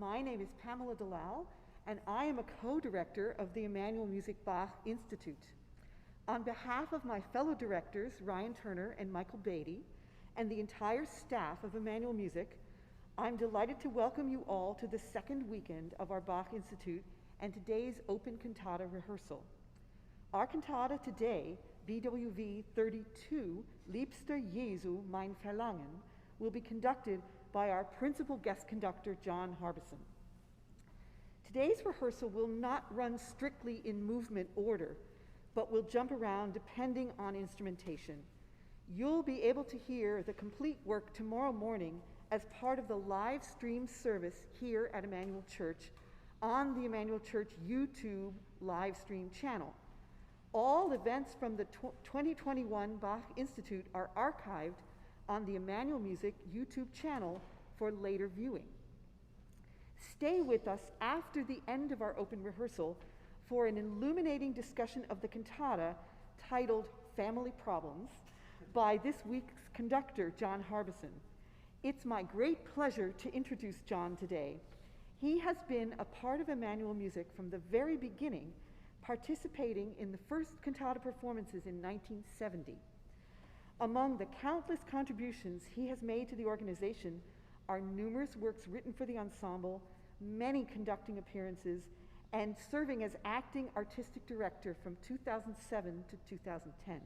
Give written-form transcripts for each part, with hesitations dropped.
My name is Pamela Dalal, and I am a co-director of the Emmanuel Music Bach Institute. On behalf of my fellow directors, Ryan Turner and Michael Beatty, and the entire staff of Emmanuel Music, I'm delighted to welcome you all to the second weekend of our Bach Institute and today's open cantata rehearsal. Our cantata today, BWV 32, Liebster, Jesu, mein Verlangen, will be conducted by our principal guest conductor, John Harbison. Today's rehearsal will not run strictly in movement order, but will jump around depending on instrumentation. You'll be able to hear the complete work tomorrow morning as part of the live stream service here at Emmanuel Church on the Emmanuel Church YouTube live stream channel. All events from the 2021 Bach Institute are archived on the Emmanuel Music YouTube channel for later viewing. Stay with us after the end of our open rehearsal for an illuminating discussion of the cantata titled Family Problems by this week's conductor, John Harbison. It's my great pleasure to introduce John today. He has been a part of Emmanuel Music from the very beginning, participating in the first cantata performances in 1970. Among the countless contributions he has made to the organization are numerous works written for the ensemble, many conducting appearances, and serving as acting artistic director from 2007 to 2010.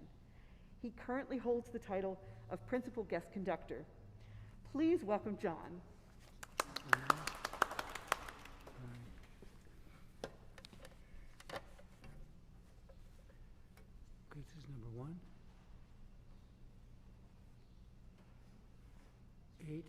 He currently holds the title of principal guest conductor. Please welcome John. Okay, this is number 1. 8.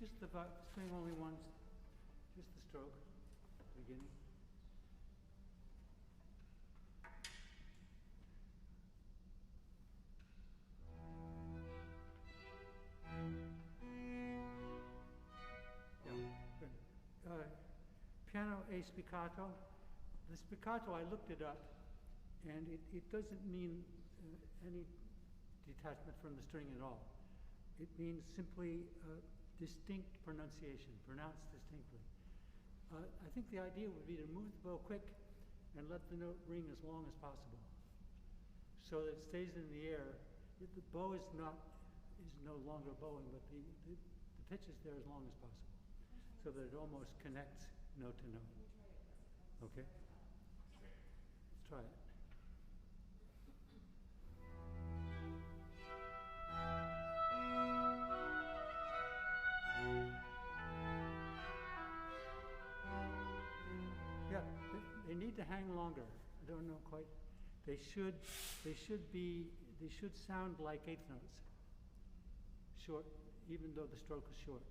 Just the string only once, just the stroke, beginning. Yeah, good. Piano A spiccato. The spiccato, I looked it up, and it doesn't mean any detachment from the string at all. It means simply distinct pronunciation, pronounced distinctly. I think the idea would be to move the bow quick and let the note ring as long as possible, so that it stays in the air. The bow is no longer bowing, but the pitch is there as long as possible, so that it almost connects note to note. Okay? Let's try it. Yeah, they need to hang longer. I don't know quite. They should sound like eighth notes. Short, even though the stroke is short.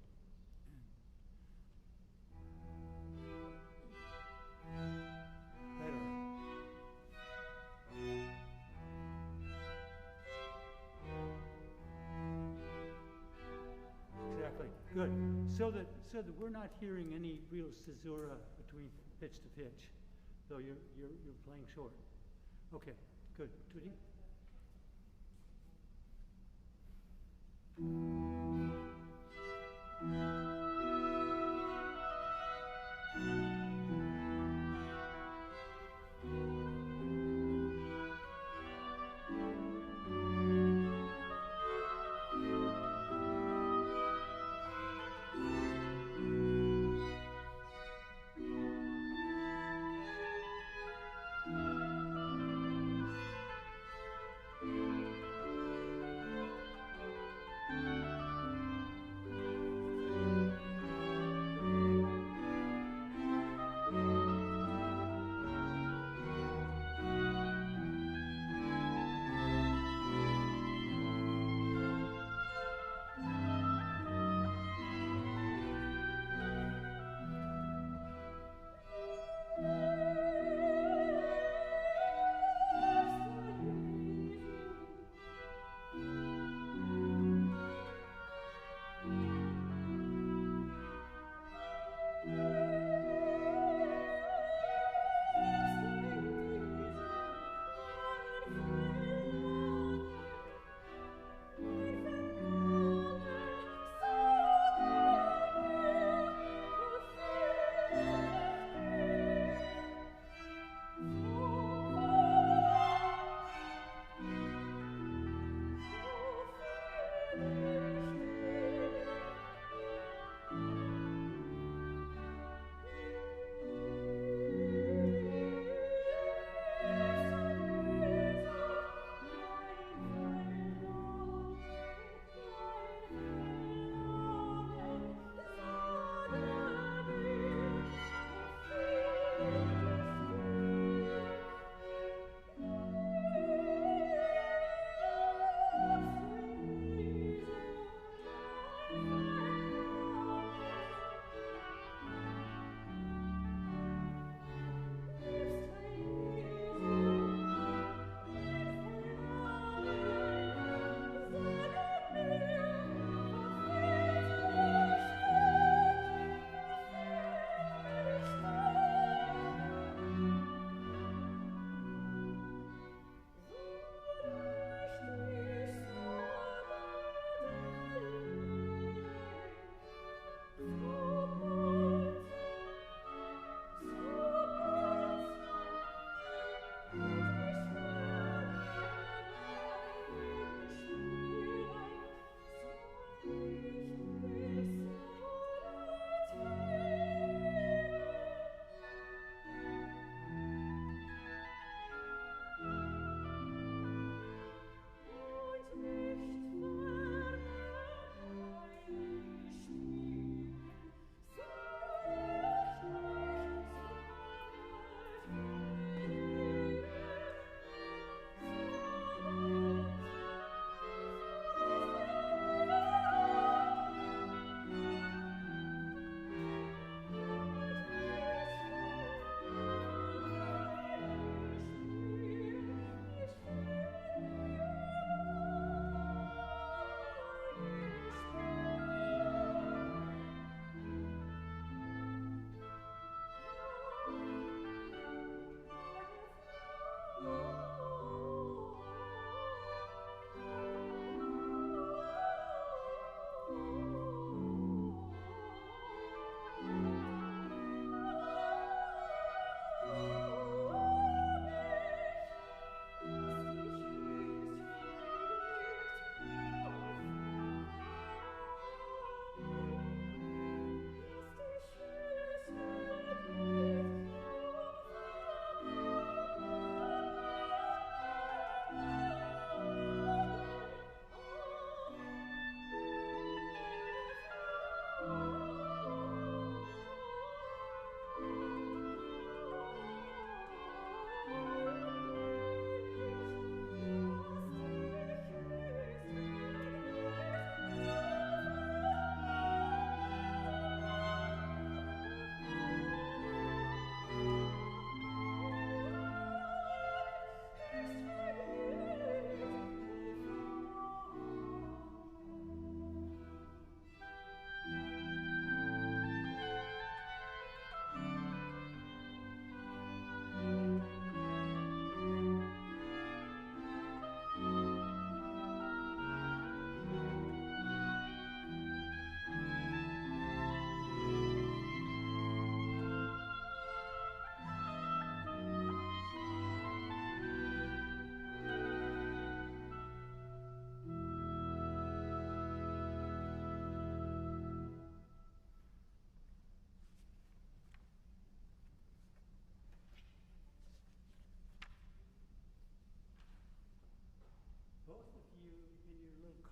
Better. Exactly. Good. So that we're not hearing any real caesura between pitch to pitch, though you're playing short. Okay, good. Tutti?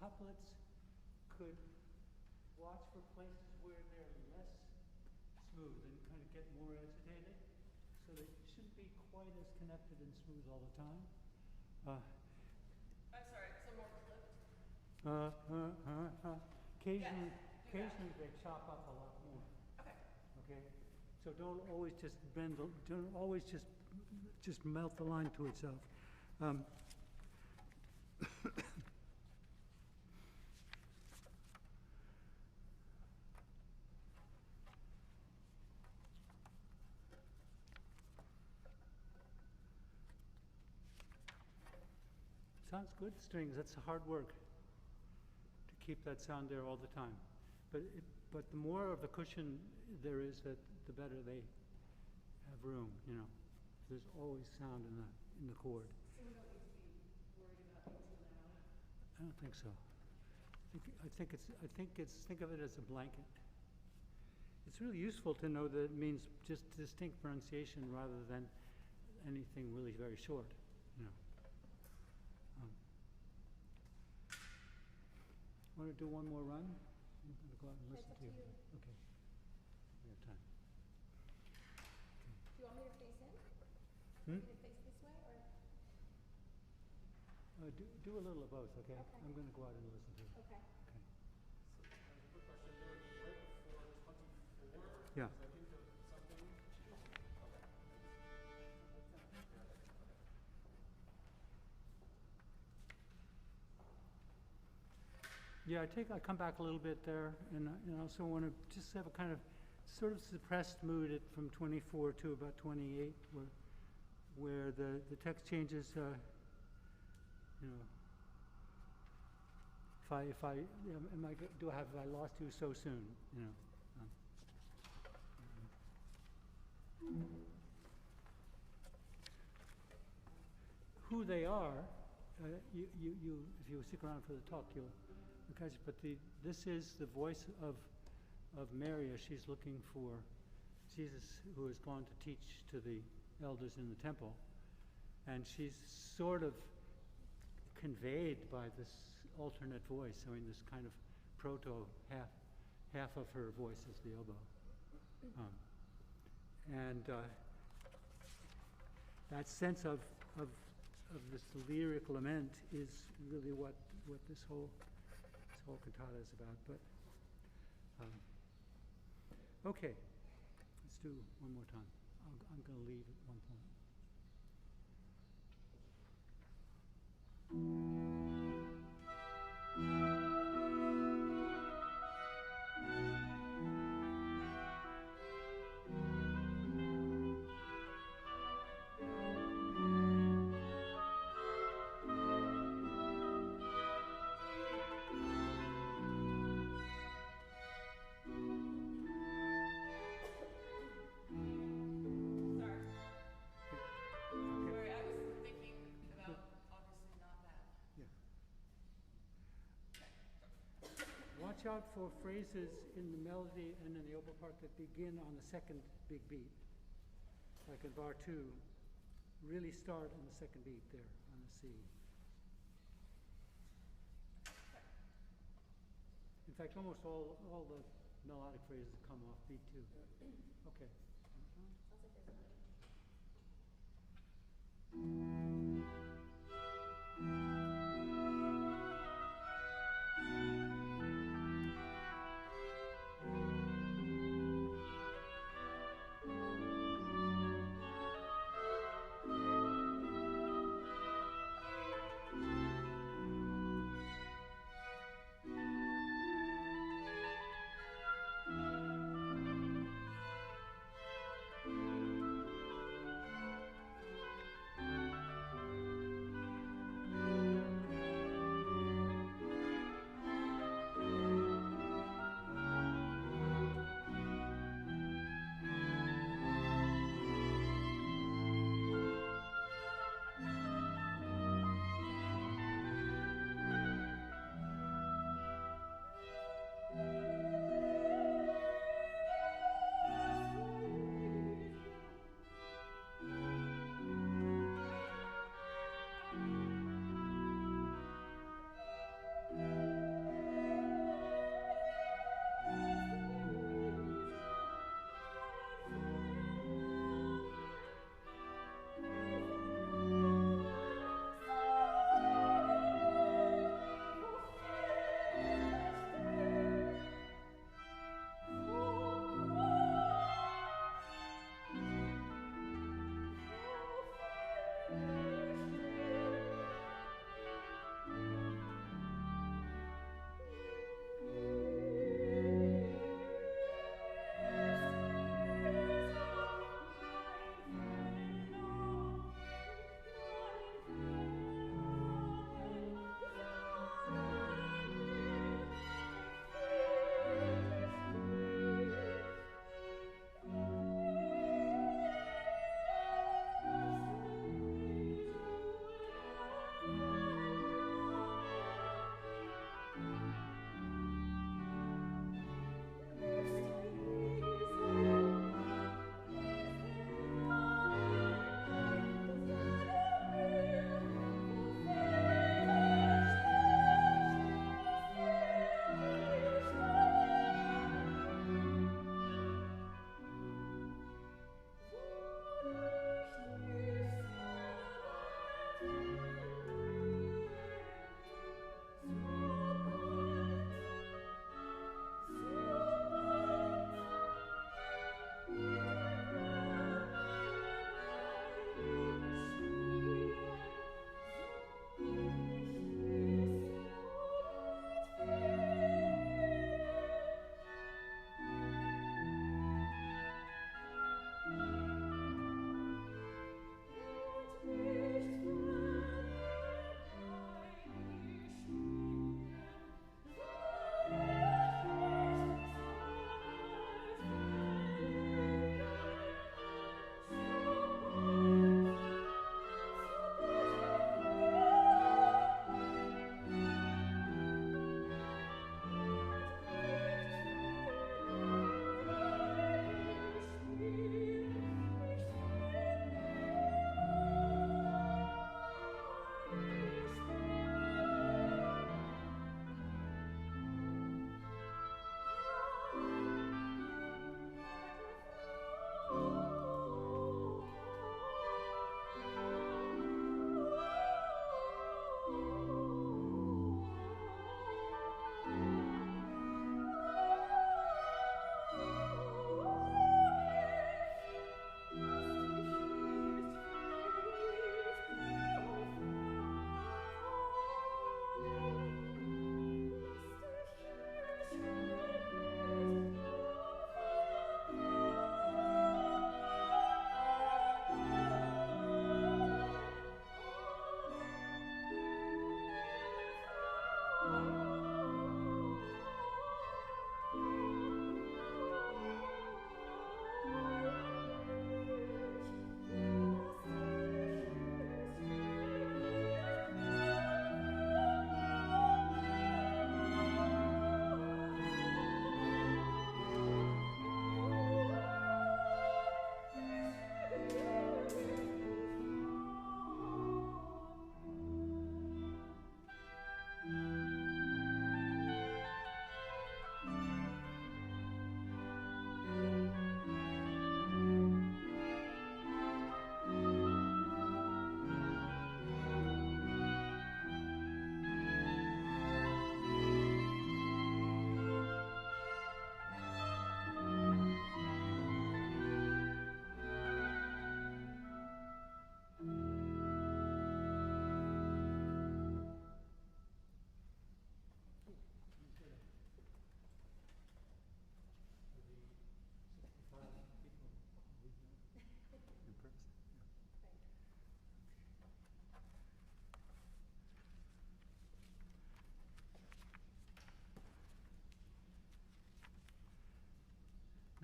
couplets could watch for places where they're less smooth and kind of get more agitated, so they shouldn't be quite as connected and smooth all the time. I'm sorry, some more clipped. Occasionally, Yes, occasionally they chop up a lot more. Okay. Okay, so don't always just bend. Don't always just melt the line to itself. Sounds good, strings. That's hard work to keep that sound there all the time. But the more of the cushion there is, the better they have room. You know, there's always sound in the chord. So we don't need to be worried about being too loud? I don't think so. Think of it as a blanket. It's really useful to know that it means just distinct pronunciation rather than anything really very short. You know. Want to do one more run? I'm going to go out and listen to you. Okay. We have time. Do you want me to face in? Hmm? Want me to face this way or? Do a little of both, okay? Okay. I'm going to go out and listen to you. Okay. Okay. Quick question there, right before 24, Yeah. I think of something. Yeah, I come back a little bit there, and I also want to just have a kind of sort of suppressed mood from 24 to about 28, where the text changes. You know, have I lost you so soon? You know. Who they are, you if you stick around for the talk, you'll catch it. But this is the voice of Mary as she's looking for Jesus, who has gone to teach to the elders in the temple, and she's sort of conveyed by this alternate voice. I mean, this kind of proto half of her voice is the oboe, and that sense of this lyric lament is really what this whole cantata is about. But okay, let's do one more time. I'm going to leave at one point. Sorry, I was thinking about obviously not that. Watch out for phrases in the melody and in the oboe part that begin on the second big beat. Like in bar 2, really start on the second beat there on the C. In fact, almost all the melodic phrases come off beat 2. Okay. Sounds like there's a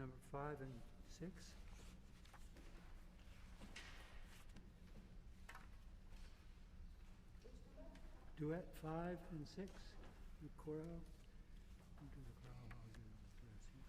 number 5 and 6. Duet 5 and 6, the chorale. I'll do the chorale, I'll do the rest here.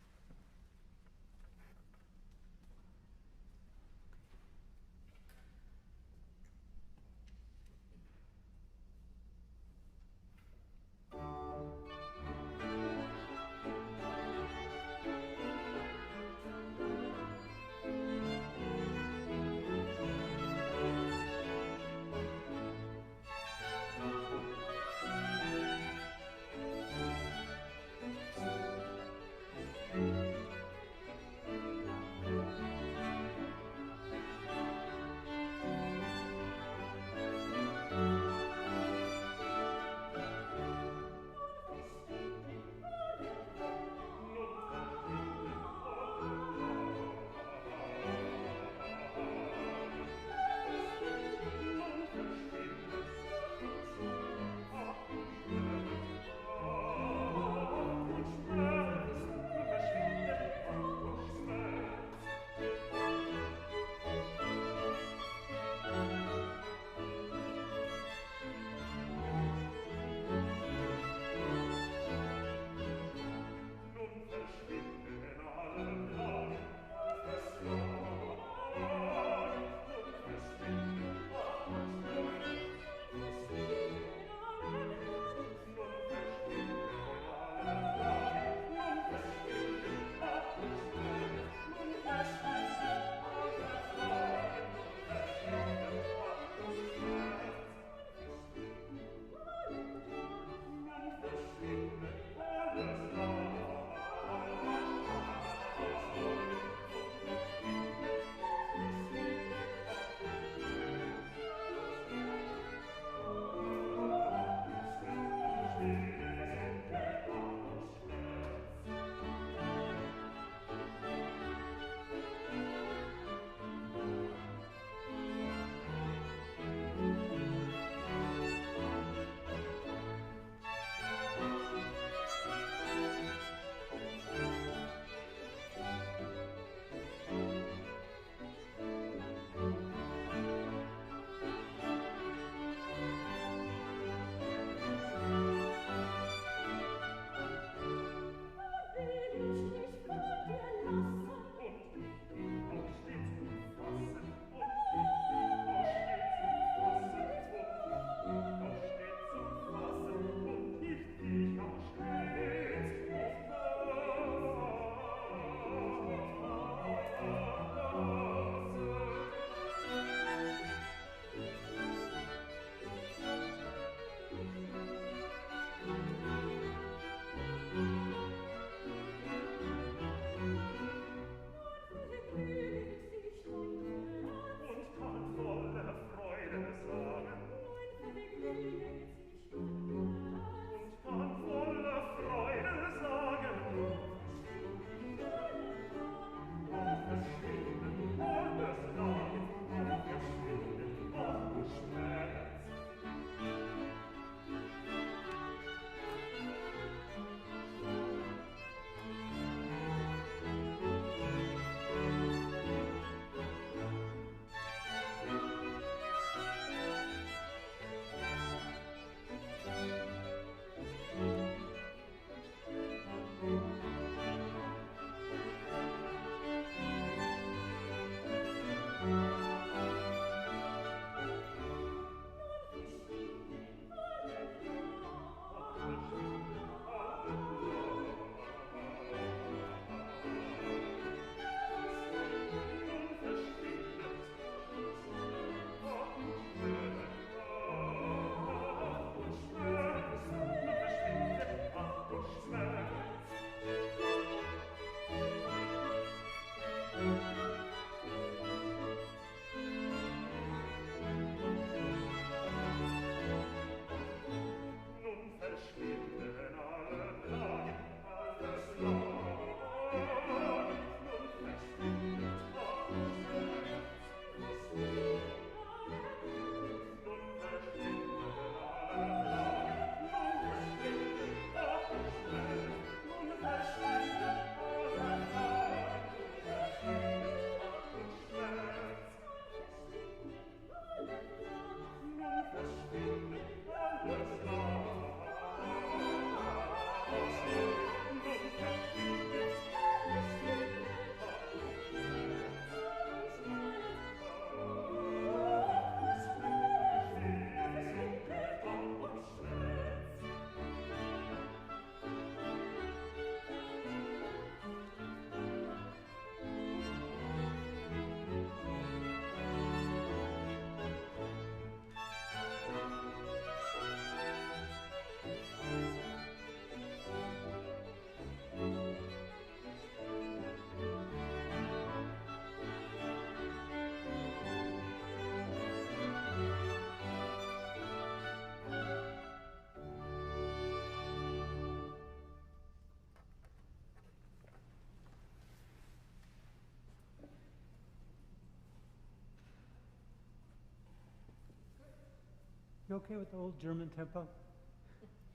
okay with the old German tempo?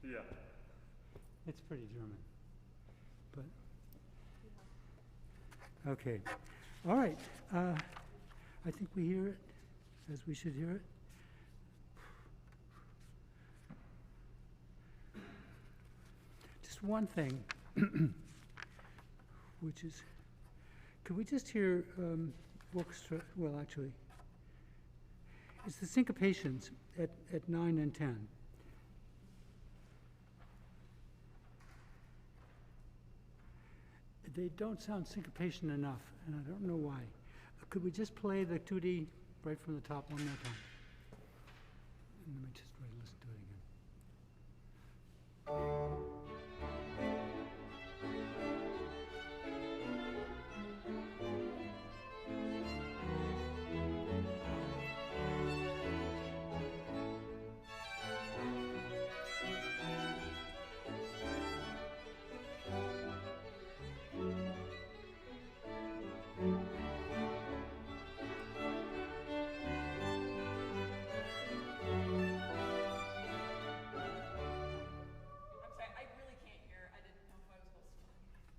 Yeah. It's pretty German, but okay. All right. I think we hear it as we should hear it. Just one thing, which is, could we just hear orchestra? Well, actually, it's the syncopations at 9 and 10. They don't sound syncopation enough, and I don't know why. Could we just play the 2D right from the top one more time? And let me just listen to it again.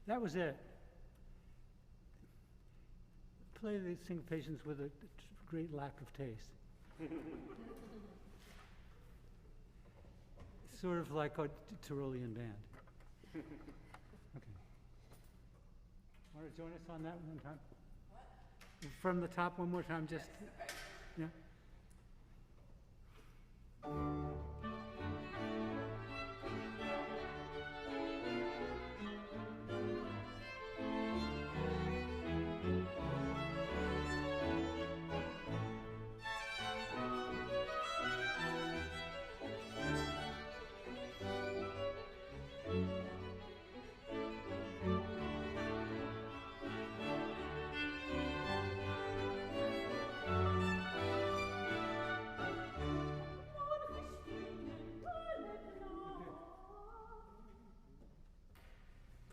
That was it. Play the syncopations with a great lack of taste. Sort of like a Tyrolean band. Okay. Want to join us on that one time? What? From the top one more time, just. Yes, okay. Yeah.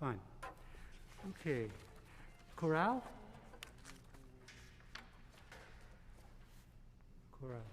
Fine. Okay. Chorale? Chorale.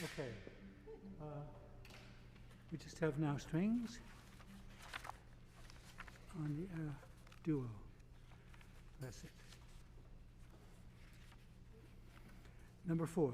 Okay. We just have now strings on the duo. That's it. Number 4.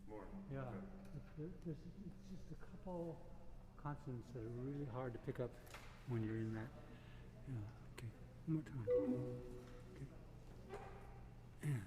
More. Yeah. Okay. It's just a couple consonants that are really hard to pick up when you're in that. Yeah. Okay. One more time. Okay. And.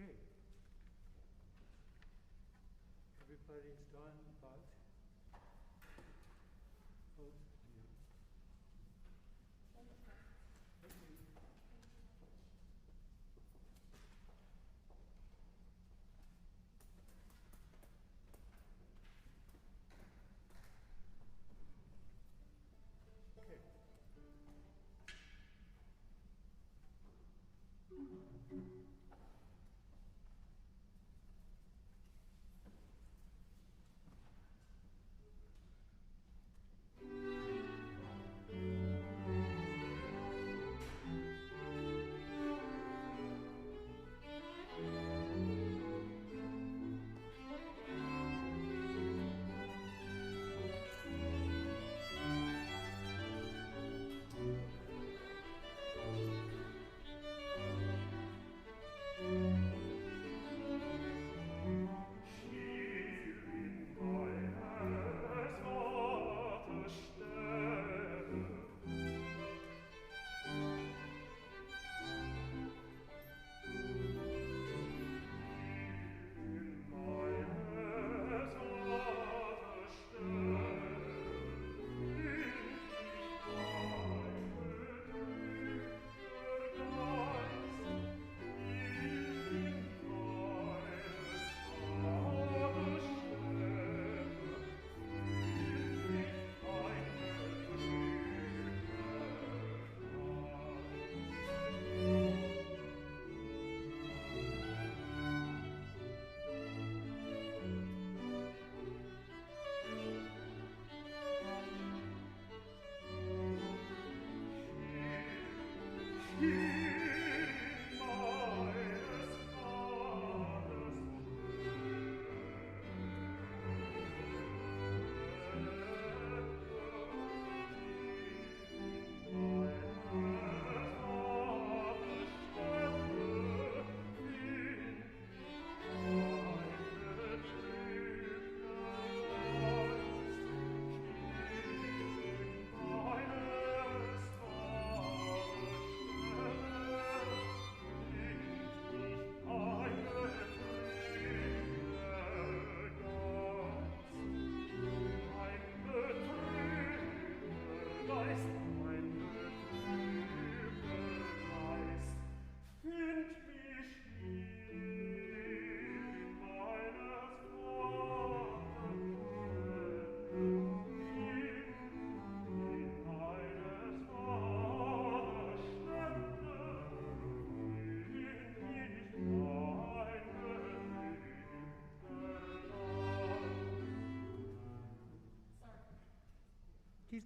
Okay. Everybody's done, but oh, yeah. Thank you. Okay.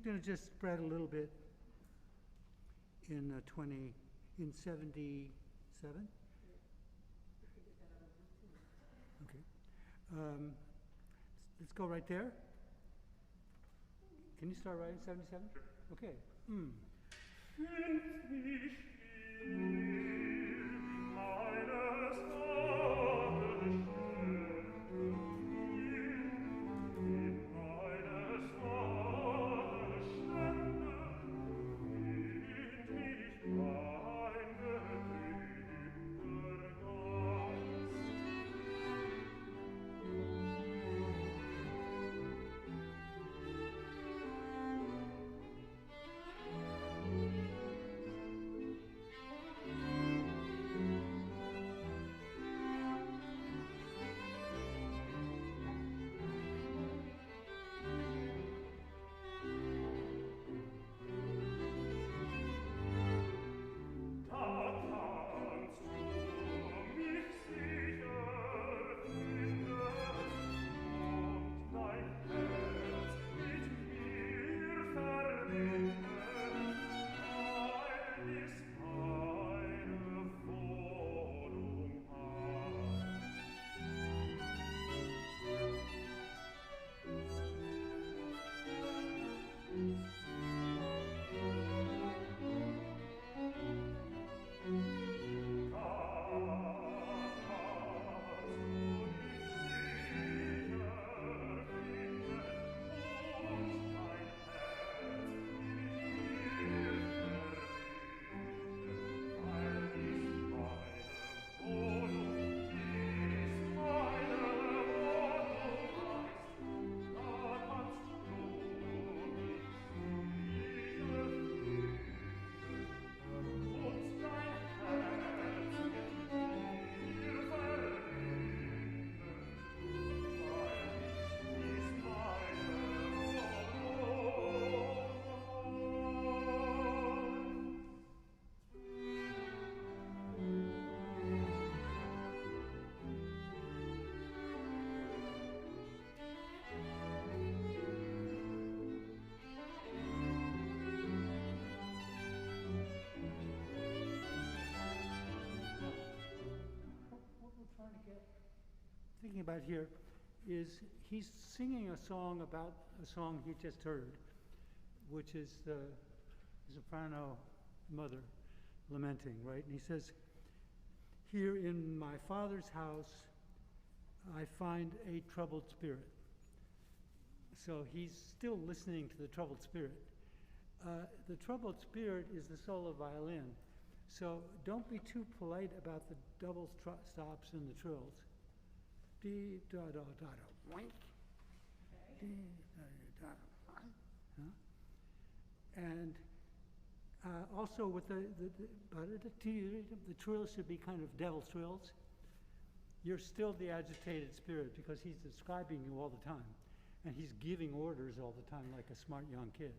going to just spread a little bit in 77. Okay. Let's go right there. Can you start right at 77? Sure. Okay. Thinking about here is he's singing a song about a song he just heard, which is the soprano mother lamenting, right? And he says, "Here in my Father's house, I find a troubled spirit." So he's still listening to the troubled spirit. The troubled spirit is the solo violin. So don't be too polite about the double stops and the trills. Dee, da, da, da, da, wink. Dee, da, da, da, huh? And also with the trills should be kind of devil's trills. You're still the agitated spirit because he's describing you all the time. And he's giving orders all the time like a smart young kid,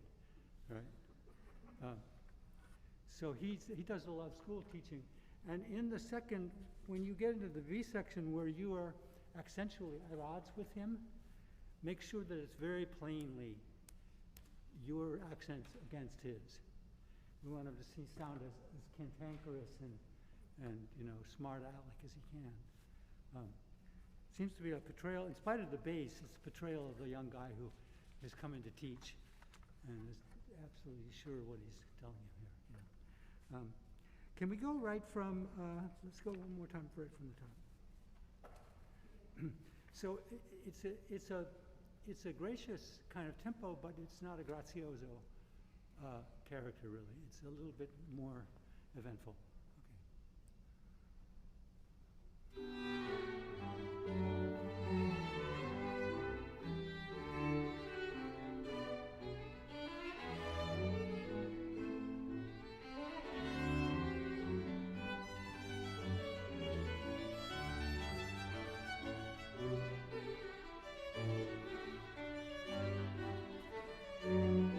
right? So he does a lot of school teaching. And in the second, when you get into the V section where you are accentually at odds with him, make sure that it's very plainly your accents against his. We want him to sound as cantankerous and smart aleck as he can. Seems to be a portrayal, in spite of the bass, it's a portrayal of a young guy who is coming to teach and is absolutely sure what he's telling you here. Can we go right from, let's go one more time right from the top. So it's a gracious kind of tempo, but it's not a grazioso character really. It's a little bit more eventful. Hier in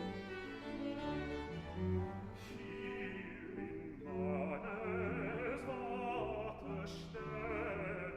meines Vaters Stätte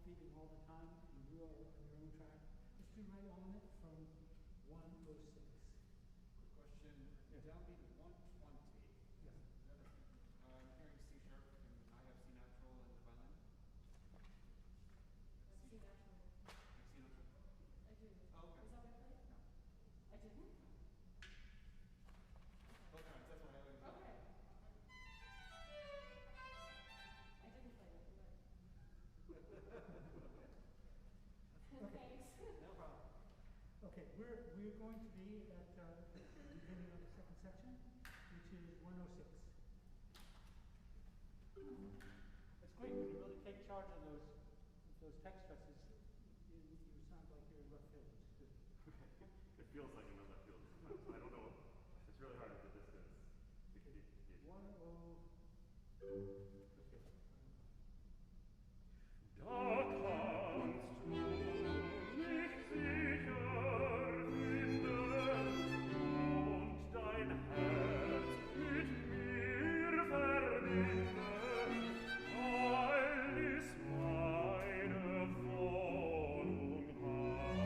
beating all the time, and you are on your own track. Let's do right on it from 106. Quick question. Yes. Downbeat 120. Yes. I'm hearing C sharp, and I have C natural in the violin. Let's see that one. You have C natural? I do. Oh, okay. Is that what I played? No. I didn't? Both times. That's why I always. Okay. I didn't play that. You're right. Thanks. No problem. Okay, we're going to be at the beginning of the second section, which is 106. It's great when you really take charge of those text stresses. You sound like you're in left field, which is good. It feels like I'm in left field sometimes. I don't know. It's really hard at the distance to keep. 106. Okay. Da kannst du mich sicher finden und dein Herz mit mir verbinden, weil dies meine Wohnung heißt.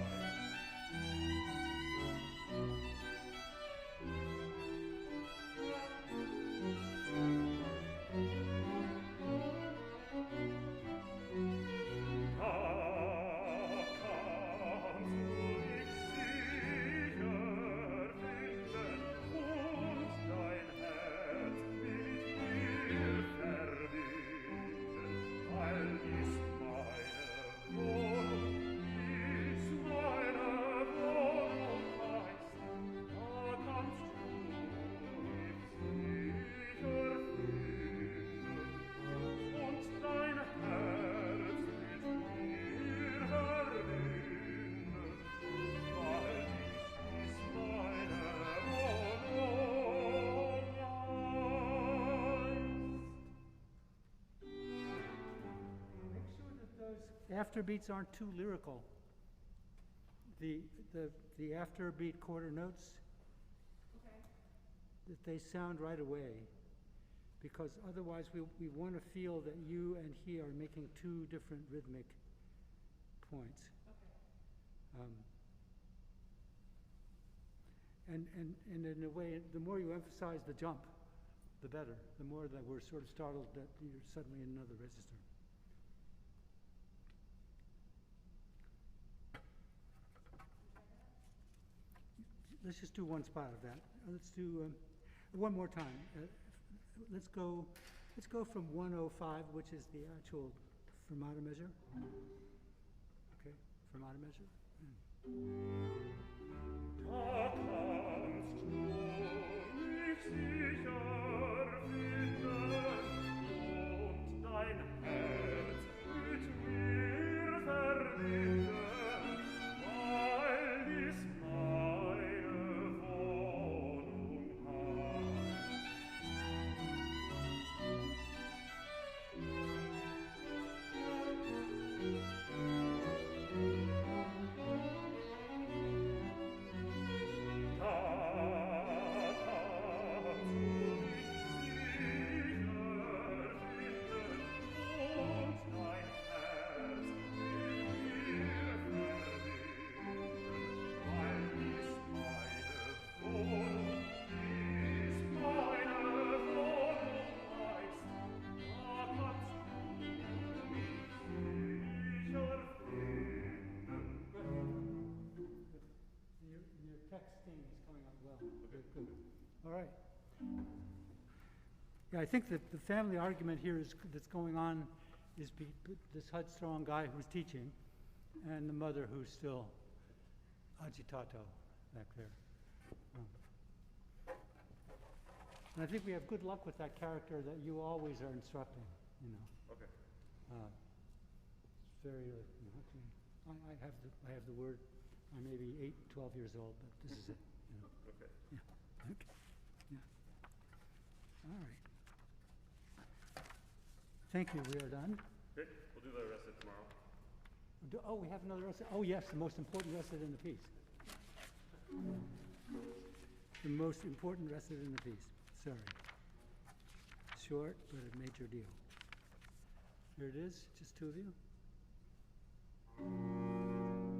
Afterbeats aren't too lyrical. The afterbeat quarter notes, Okay. that they sound right away, because otherwise we want to feel that you and he are making two different rhythmic points. Okay. And in a way, the more you emphasize the jump, the better. The more that we're sort of startled that you're suddenly in another register. Let's just do one spot of that. Let's do one more time. Let's go from 105, which is the actual fermata measure. Okay, fermata measure. Da kannst du mich sicher finden und dein Herz mit mir verbinden, weil dies meine Wohnung heißt. Your texting is coming out well. Good, good. All right. Yeah, I think that the family argument here that's going on is this headstrong guy who's teaching and the mother who's still agitato back there. And I think we have good luck with that character that you always are instructing, you know. Okay. It's very, I have the word. I may be 8, 12 years old, but this is it. You know. Okay. Yeah. Okay. Yeah. All right. Thank you. We are done. Great. We'll do the rest of tomorrow. Oh, we have another recit. Oh, yes, the most important recit in the piece. The most important recit in the piece. Sorry. Short, but a major deal. Here it is. Just two of you.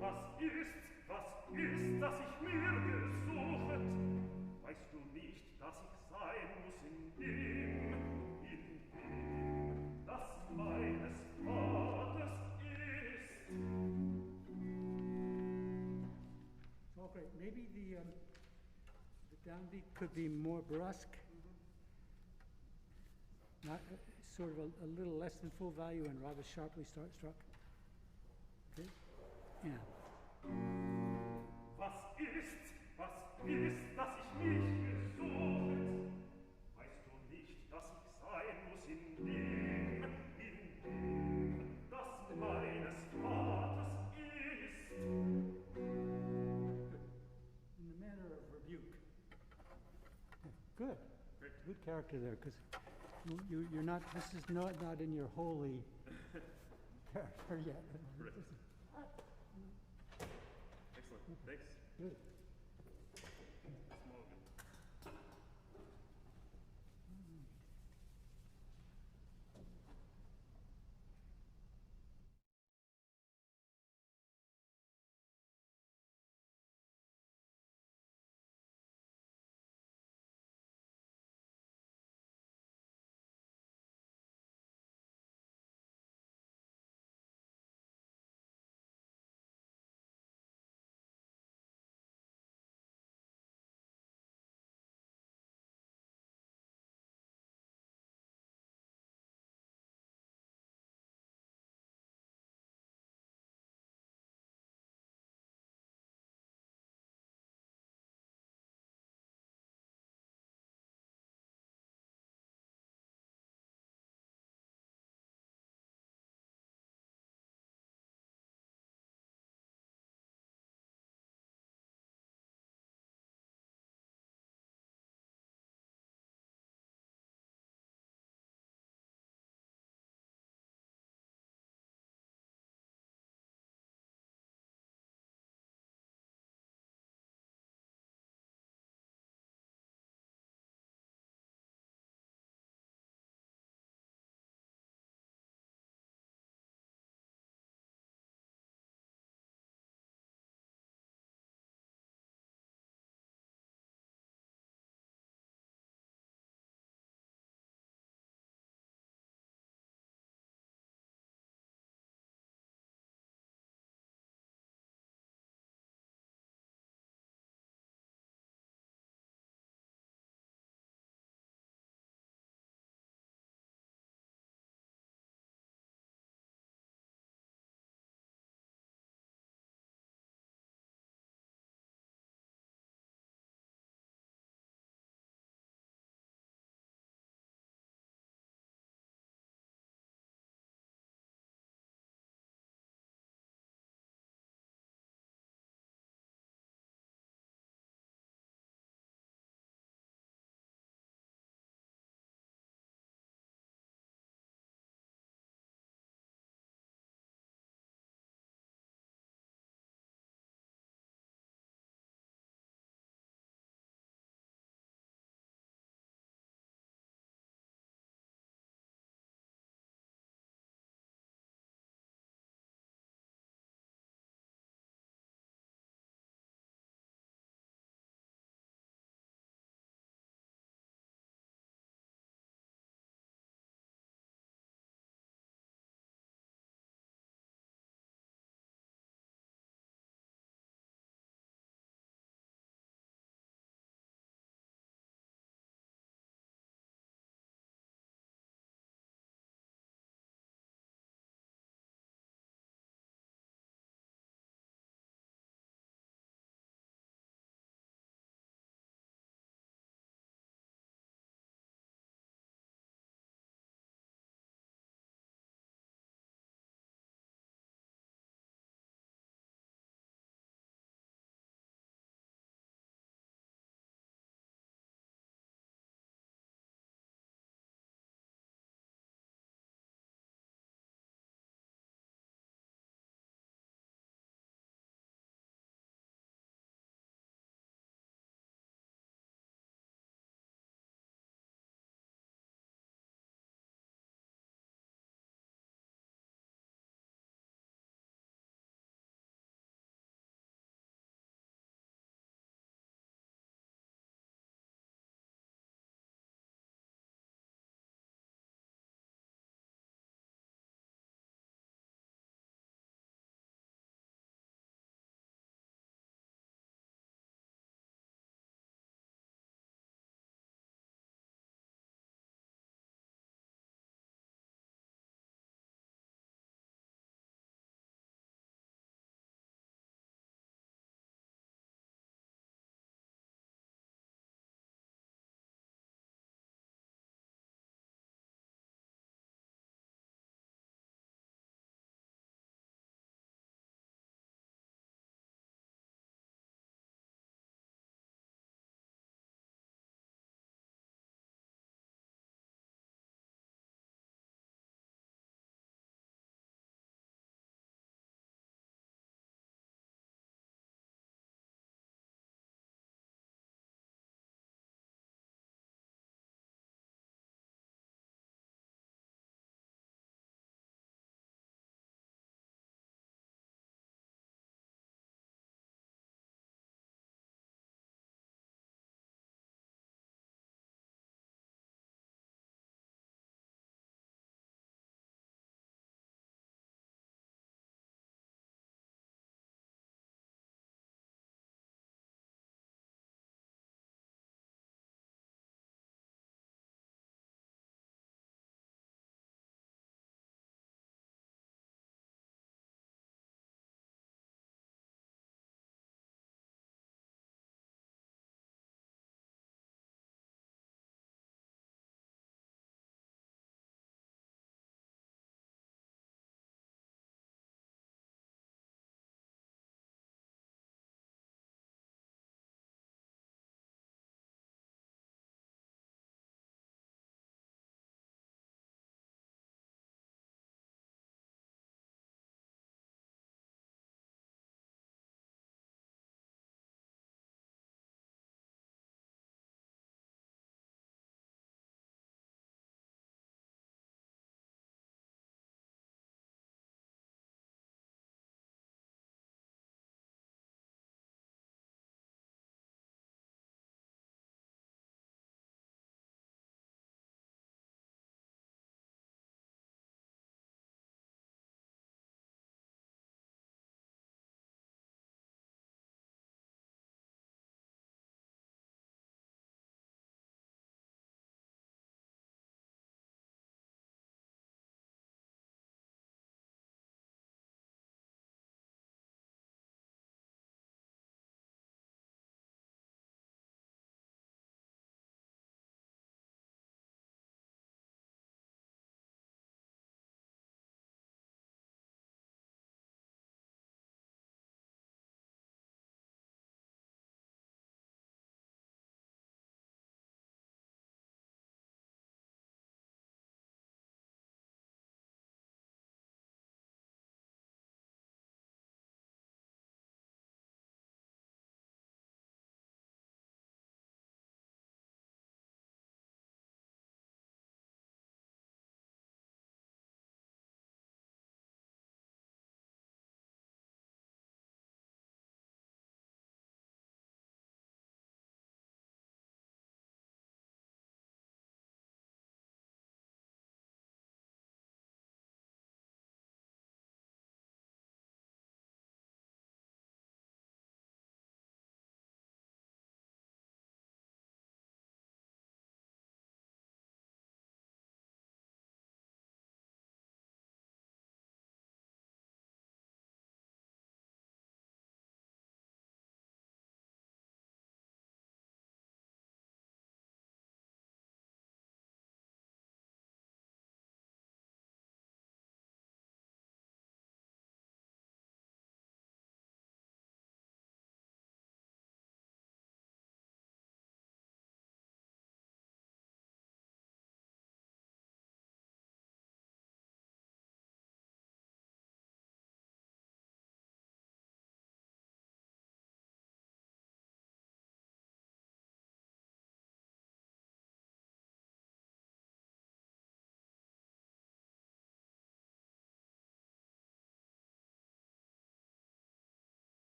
dass ich mir gesuchet? Weißt du nicht, dass ich sein muss in dem, das meines Vaters ist? Oh, great. Maybe the downbeat could be more brusque, not sort of a little less than full value and rather sharply struck. Okay? Yeah. Was ist, dass ich mich gesucht? Weißt du nicht, dass ich sein muss in dem, das meines Vaters ist? In the manner of rebuke. Good. Good character there, because you're not. This is not in your holy character yet. Excellent. Thanks. Good.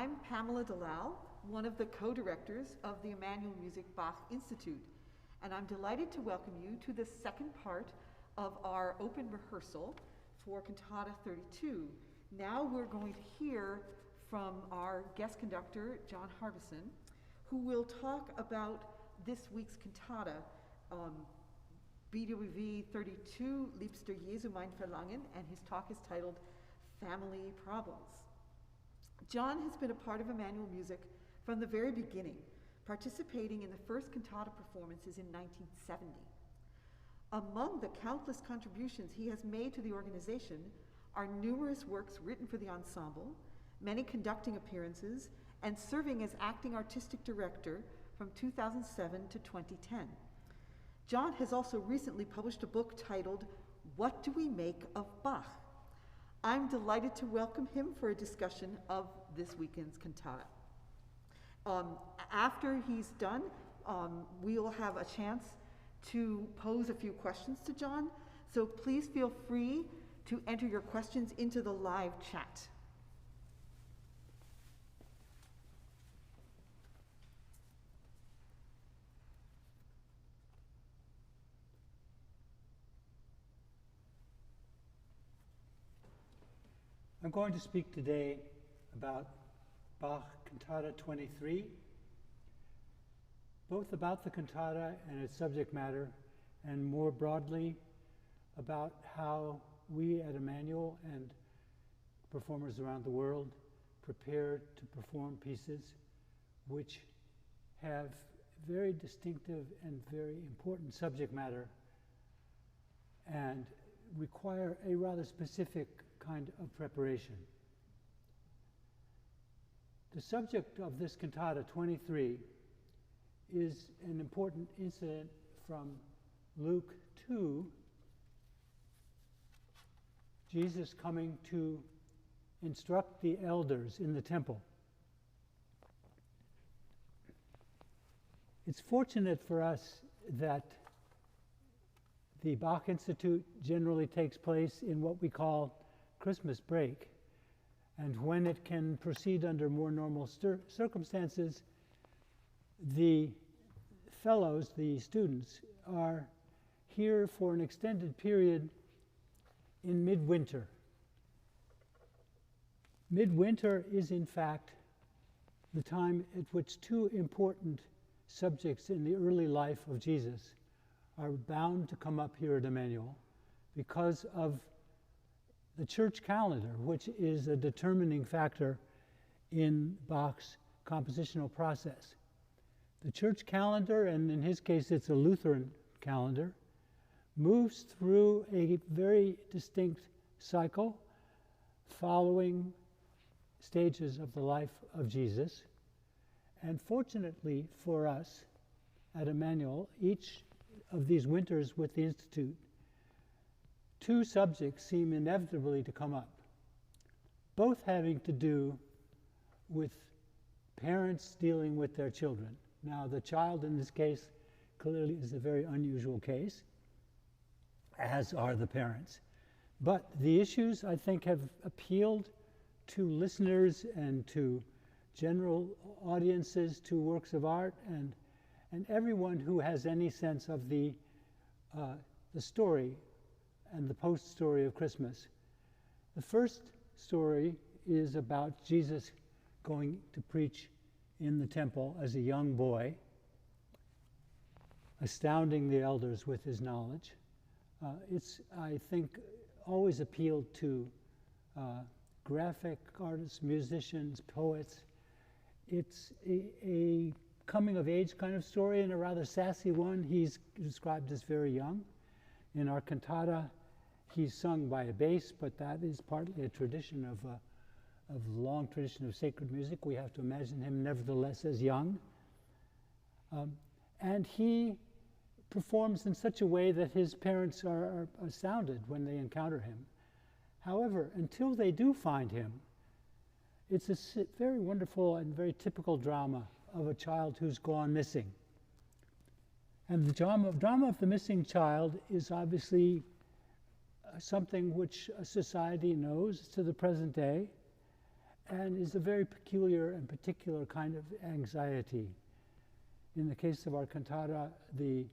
I'm Pamela Dalal, one of the co-directors of the Emmanuel Music Bach Institute, and I'm delighted to welcome you to the second part of our open rehearsal for Cantata 32. Now we're going to hear from our guest conductor, John Harbison, who will talk about this week's cantata, BWV 32, Liebster, Jesu, Verlangen, and his talk is titled Family Problems. John has been a part of Emmanuel Music from the very beginning, participating in the first cantata performances in 1970. Among the countless contributions he has made to the organization are numerous works written for the ensemble, many conducting appearances, and serving as acting artistic director from 2007 to 2010. John has also recently published a book titled, What Do We Make of Bach? I'm delighted to welcome him for a discussion of this weekend's cantata. After he's done, we'll have a chance to pose a few questions to John, so please feel free to enter your questions into the live chat. I'm going to speak today about Bach Cantata 23, both about the cantata and its subject matter, and more broadly about how we at Emmanuel and performers around the world prepare to perform pieces which have very distinctive and very important subject matter and require a rather specific kind of preparation. The subject of this cantata 23 is an important incident from Luke 2, Jesus coming to instruct the elders in the temple. It's fortunate for us that the Bach Institute generally takes place in what we call Christmas break, and when it can proceed under more normal circumstances, the fellows, the students, are here for an extended period in midwinter. Midwinter is in fact the time at which two important subjects in the early life of Jesus are bound to come up here at Emmanuel because of the church calendar, which is a determining factor in Bach's compositional process. The church calendar, and in his case it's a Lutheran calendar, moves through a very distinct cycle following stages of the life of Jesus. And fortunately for us at Emmanuel, each of these winters with the Institute, two subjects seem inevitably to come up, both having to do with parents dealing with their children. Now, the child in this case clearly is a very unusual case, as are the parents. But the issues, I think, have appealed to listeners and to general audiences to works of art, and everyone who has any sense of the story and the post-story of Christmas. The first story is about Jesus going to preach in the temple as a young boy, astounding the elders with his knowledge. It's, I think, always appealed to graphic artists, musicians, poets. It's a coming-of-age kind of story and a rather sassy one. He's described as very young. In our cantata, he's sung by a bass, but that is partly a tradition of long tradition of sacred music. We have to imagine him nevertheless as young. And he performs in such a way that his parents are astounded when they encounter him. However, until they do find him, it's a very wonderful and very typical drama of a child who's gone missing. And the drama of the missing child is obviously something which society knows to the present day, and is a very peculiar and particular kind of anxiety. In the case of our cantata, the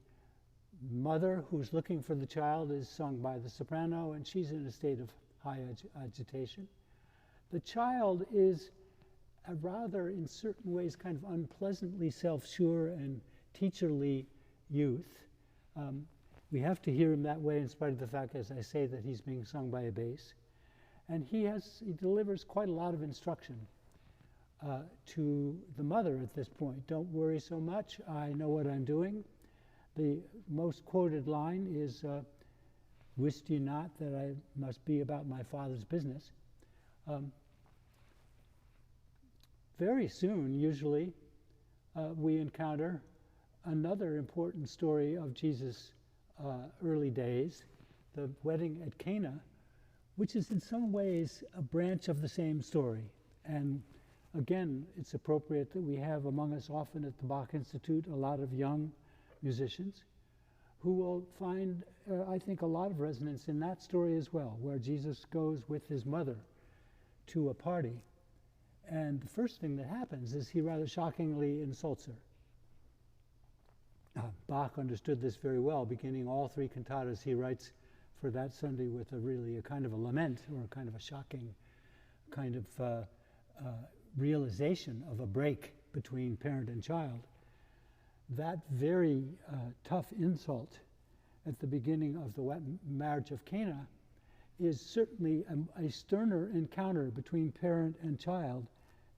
mother who's looking for the child is sung by the soprano, and she's in a state of high agitation. The child is a rather, in certain ways, kind of unpleasantly self-sure and teacherly youth. We have to hear him that way in spite of the fact, as I say, that he's being sung by a bass. And he delivers quite a lot of instruction to the mother at this point. Don't worry so much, I know what I'm doing. The most quoted line is, wist ye not that I must be about my Father's business? Very soon, usually, we encounter another important story of Jesus' early days, the wedding at Cana, which is in some ways a branch of the same story. And again, it's appropriate that we have among us often at the Bach Institute a lot of young musicians who will find, I think, a lot of resonance in that story as well, where Jesus goes with his mother to a party. And the first thing that happens is he rather shockingly insults her. Bach understood this very well. Beginning all three cantatas he writes for that Sunday with a kind of a lament, or a kind of a shocking kind of realization of a break between parent and child. That very tough insult at the beginning of the marriage of Cana is certainly a sterner encounter between parent and child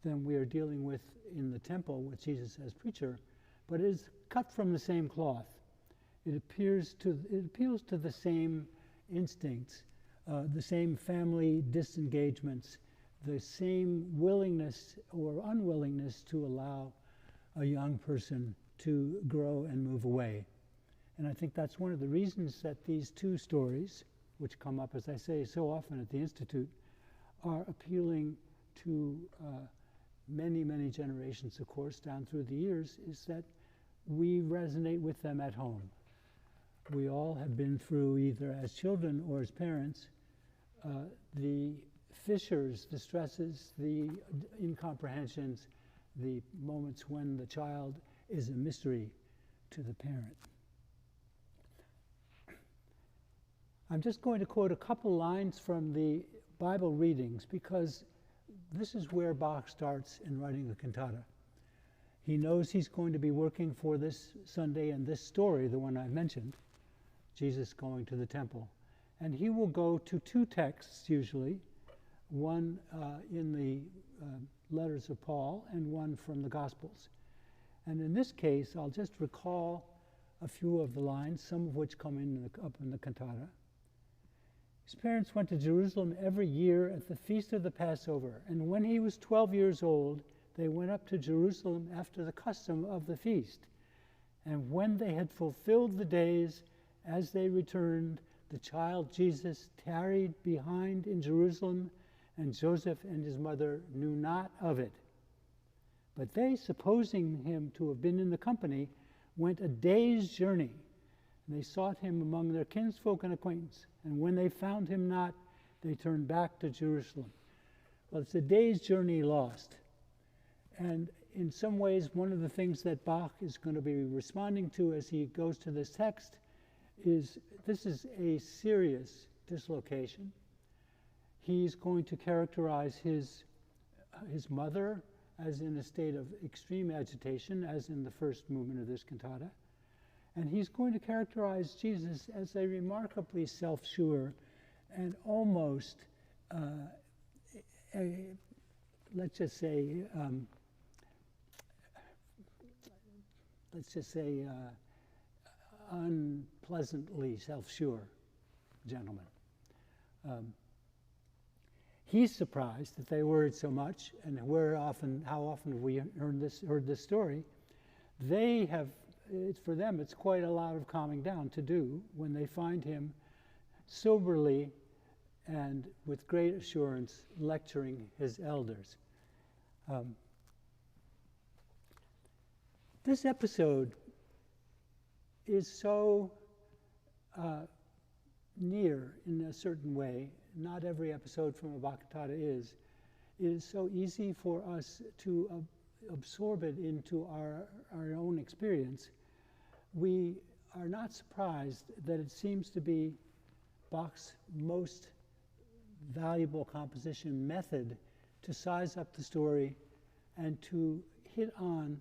than we are dealing with in the temple with Jesus as preacher, but it is cut from the same cloth. It appeals to the same instincts, the same family disengagements, the same willingness or unwillingness to allow a young person to grow and move away. And I think that's one of the reasons that these two stories, which come up, as I say, so often at the Institute, are appealing to many, many generations, of course, down through the years, is that we resonate with them at home. We all have been through, either as children or as parents, the fissures, the stresses, the incomprehensions, the moments when the child is a mystery to the parent. I'm just going to quote a couple lines from the Bible readings, because this is where Bach starts in writing the cantata. He knows he's going to be working for this Sunday and this story, the one I mentioned, Jesus going to the temple. And he will go to two texts usually, one in the letters of Paul and one from the Gospels. And in this case, I'll just recall a few of the lines, some of which come up in the cantata. His parents went to Jerusalem every year at the feast of the Passover, and when he was 12 years old, they went up to Jerusalem after the custom of the feast. And when they had fulfilled the days, as they returned, the child Jesus tarried behind in Jerusalem, and Joseph and his mother knew not of it. But they, supposing him to have been in the company, went a day's journey. And they sought him among their kinsfolk and acquaintance. And when they found him not, they turned back to Jerusalem. Well, it's a day's journey lost. And in some ways, one of the things that Bach is going to be responding to as he goes to this text is, this is a serious dislocation. He's going to characterize his mother as in a state of extreme agitation, as in the first movement of this cantata. And he's going to characterize Jesus as a remarkably self-sure and almost, let's just say, unpleasantly self-sure gentleman. He's surprised that they worried so much, and how often have we heard this story? They have, for them, it's quite a lot of calming down to do when they find him soberly and with great assurance lecturing his elders. This episode is so near in a certain way. Not every episode from a Bach cantata is. it is so easy for us to absorb it into our own experience, we are not surprised that it seems to be Bach's most valuable composition method to size up the story and to hit on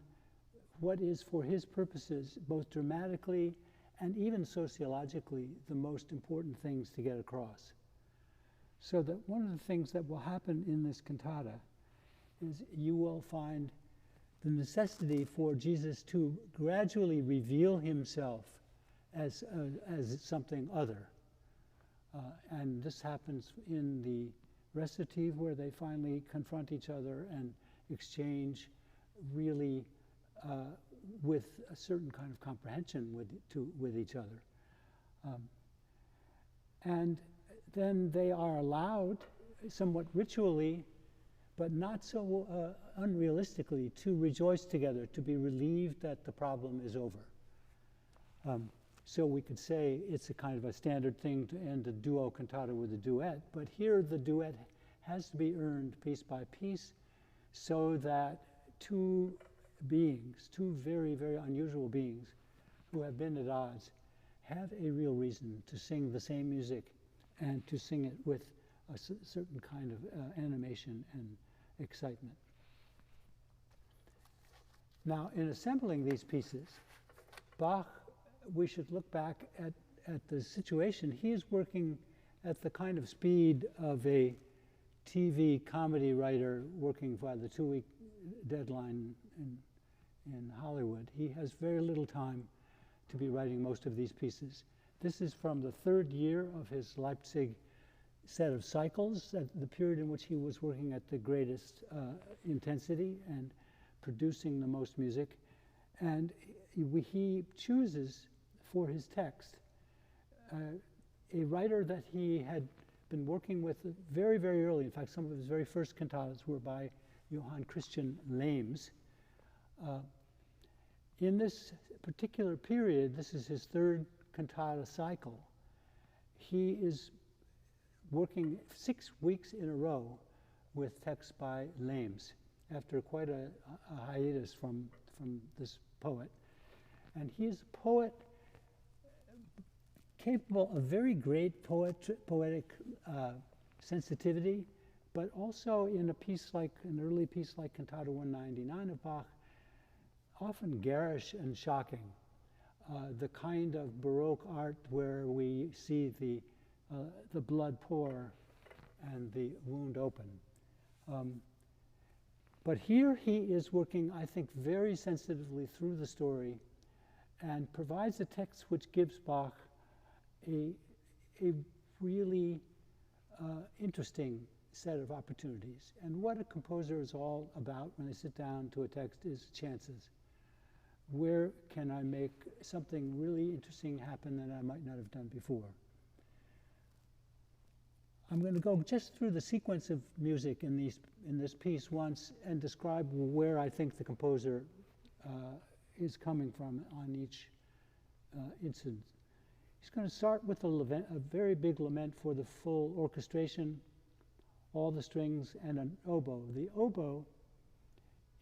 what is, for his purposes, both dramatically and even sociologically, the most important things to get across. So that one of the things that will happen in this cantata is you will find the necessity for Jesus to gradually reveal himself as something other. And this happens in the recitative, where they finally confront each other and exchange really with a certain kind of comprehension with each other. And then they are allowed, somewhat ritually, but not so unrealistically, to rejoice together, to be relieved that the problem is over. So we could say it's a kind of a standard thing to end a duo cantata with a duet, but here the duet has to be earned piece by piece so that two beings, two very, very unusual beings who have been at odds, have a real reason to sing the same music and to sing it with a certain kind of animation and excitement. Now, in assembling these pieces, Bach, we should look back at the situation. He is working at the kind of speed of a TV comedy writer working by the 2-week deadline in Hollywood. He has very little time to be writing most of these pieces. This is from the 3rd year of his Leipzig set of cycles, at the period in which he was working at the greatest intensity and producing the most music. And he chooses for his text a writer that he had been working with very, very early. In fact, some of his very first cantatas were by Johann Christian Lehms. In this particular period, this is his 3rd cantata cycle, he is working 6 weeks in a row with texts by Lehms after quite a hiatus from this poet. And he is a poet capable of very great poetic sensitivity, but also in an early piece like Cantata 199 of Bach, often garish and shocking. The kind of Baroque art where we see the blood pour and the wound open. But here he is working, I think, very sensitively through the story and provides a text which gives Bach a really interesting set of opportunities. And what a composer is all about when they sit down to a text is chances. Where can I make something really interesting happen that I might not have done before? I'm going to go just through the sequence of music in this piece once and describe where I think the composer is coming from on each incident. He's going to start with a very big lament for the full orchestration, all the strings, and an oboe. The oboe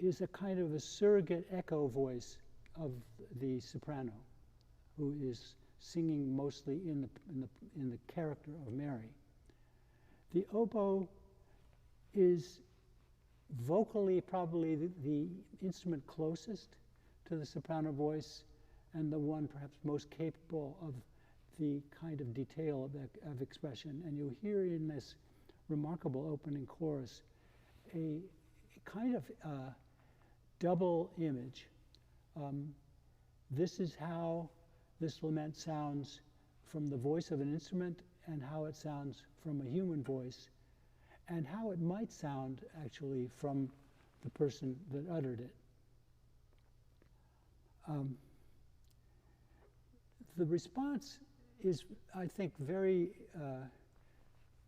is a kind of a surrogate echo voice of the soprano, who is singing mostly in the character of Mary. The oboe is vocally probably the instrument closest to the soprano voice and the one perhaps most capable of the kind of detail of expression. And you hear in this remarkable opening chorus a kind of double image. This is how this lament sounds from the voice of an instrument and how it sounds from a human voice, and how it might sound actually from the person that uttered it. The response is, I think, very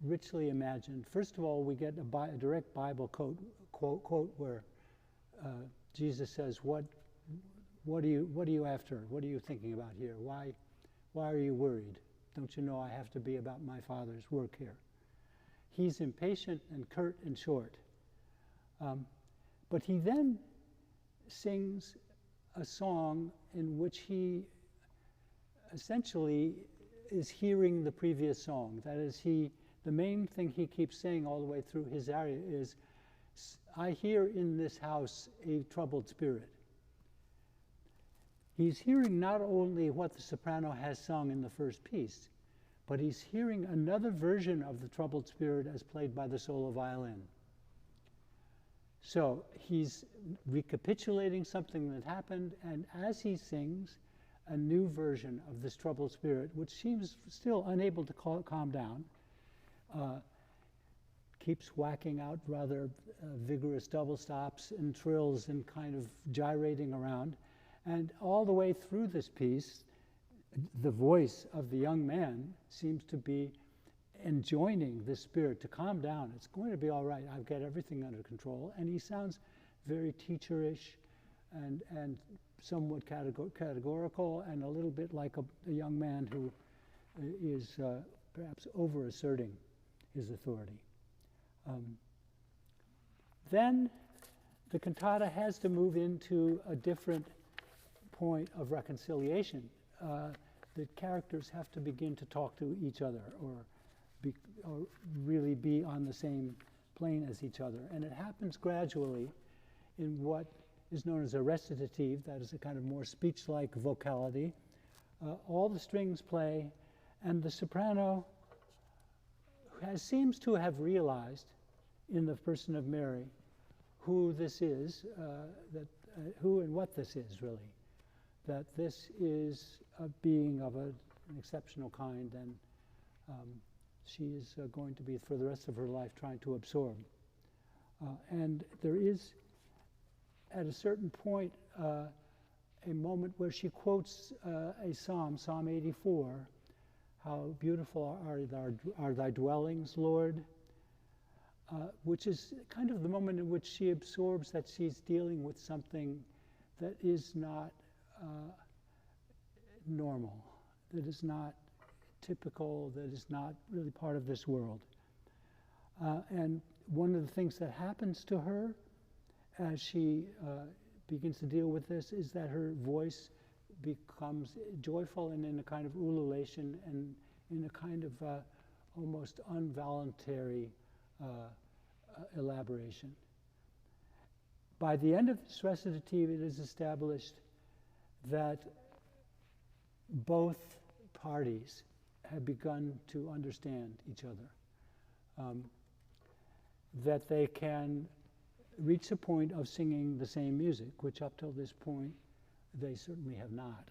richly imagined. First of all, we get a direct Bible quote where Jesus says, what are you after? What are you thinking about here? Why are you worried? Don't you know I have to be about my Father's work here? He's impatient and curt and short. But he then sings a song in which he essentially is hearing the previous song. That is, the main thing he keeps saying all the way through his aria is, I hear in this house a troubled spirit. He's hearing not only what the soprano has sung in the first piece, but he's hearing another version of the troubled spirit as played by the solo violin. So he's recapitulating something that happened, and as he sings, a new version of this troubled spirit, which seems still unable to calm down, keeps whacking out rather vigorous double stops and trills and kind of gyrating around. And all the way through this piece, the voice of the young man seems to be enjoining this spirit to calm down. It's going to be all right. I've got everything under control. And he sounds very teacherish and somewhat categorical, and a little bit like a young man who is perhaps over-asserting his authority. Then the cantata has to move into a different point of reconciliation. The characters have to begin to talk to each other, or really be on the same plane as each other. And it happens gradually in what is known as a recitative, that is a kind of more speech-like vocality. All the strings play, and the soprano seems to have realized in the person of Mary who this is, who and what this is, really. That this is a being of an exceptional kind, and she is going to be, for the rest of her life, trying to absorb. And there is, at a certain point, a moment where she quotes a psalm, Psalm 84, how beautiful are thy dwellings, Lord, which is kind of the moment in which she absorbs that she's dealing with something that is not normal, that is not typical, that is not really part of this world. And one of the things that happens to her as she begins to deal with this is that her voice becomes joyful and in a kind of ululation and in a kind of almost involuntary elaboration. By the end of this recitative, it is established that both parties have begun to understand each other, that they can reach a point of singing the same music, which up till this point they certainly have not.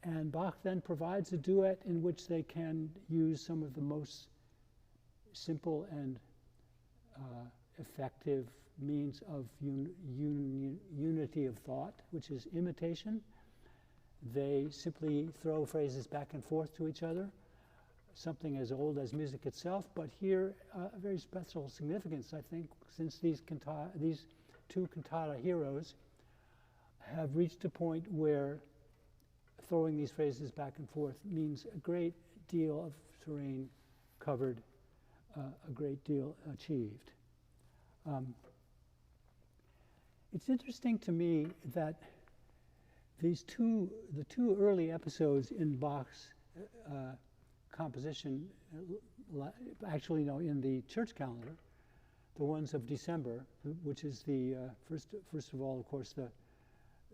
And Bach then provides a duet in which they can use some of the most simple and effective means of unity of thought, which is imitation. They simply throw phrases back and forth to each other, something as old as music itself, but here a very special significance, I think, since these two cantata heroes have reached a point where throwing these phrases back and forth means a great deal of terrain covered, a great deal achieved. It's interesting to me that the two early episodes in Bach's composition, actually no, in the church calendar, the ones of December, which is the first of all, of course,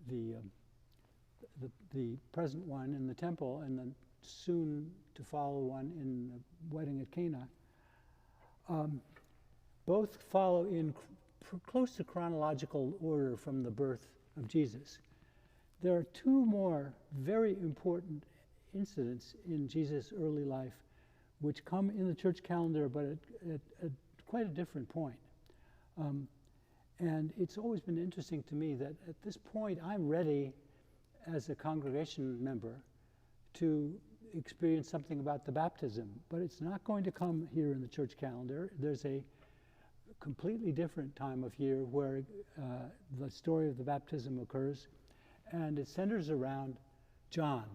the present one in the temple, and then soon to follow one in the wedding at Cana. Both follow in close to chronological order from the birth of Jesus. There are two more very important incidents in Jesus' early life which come in the church calendar, but at quite a different point. And it's always been interesting to me that at this point I'm ready as a congregation member to experience something about the baptism, but it's not going to come here in the church calendar. There's a completely different time of year where the story of the baptism occurs, and it centers around John,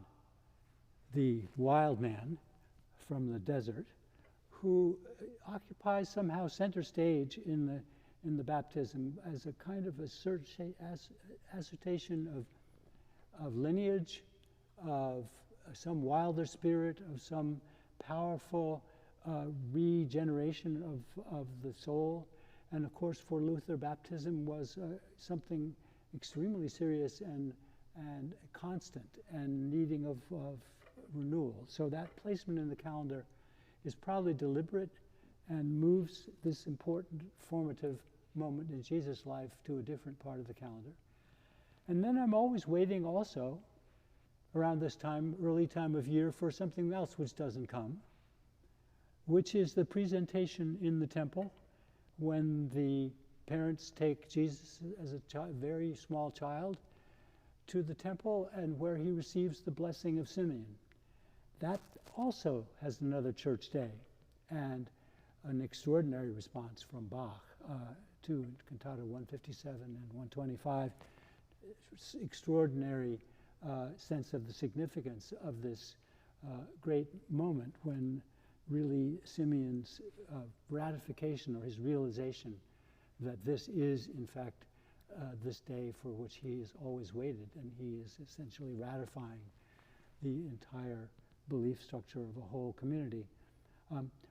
the wild man from the desert, who occupies somehow center stage in in the baptism as a kind of assertion of lineage, of some wilder spirit, of some powerful regeneration of the soul. And of course, for Luther, baptism was something extremely serious and constant and needing of renewal. So that placement in the calendar is probably deliberate and moves this important formative moment in Jesus' life to a different part of the calendar. And then I'm always waiting also around this time, early time of year, for something else which doesn't come, which is the presentation in the temple when the parents take Jesus as a very small child to the temple and where he receives the blessing of Simeon. That also has another church day and an extraordinary response from Bach to Cantata 157 and 125. Extraordinary sense of the significance of this great moment when really Simeon's ratification or his realization that this is, in fact, this day for which he has always waited, and he is essentially ratifying the entire belief structure of a whole community.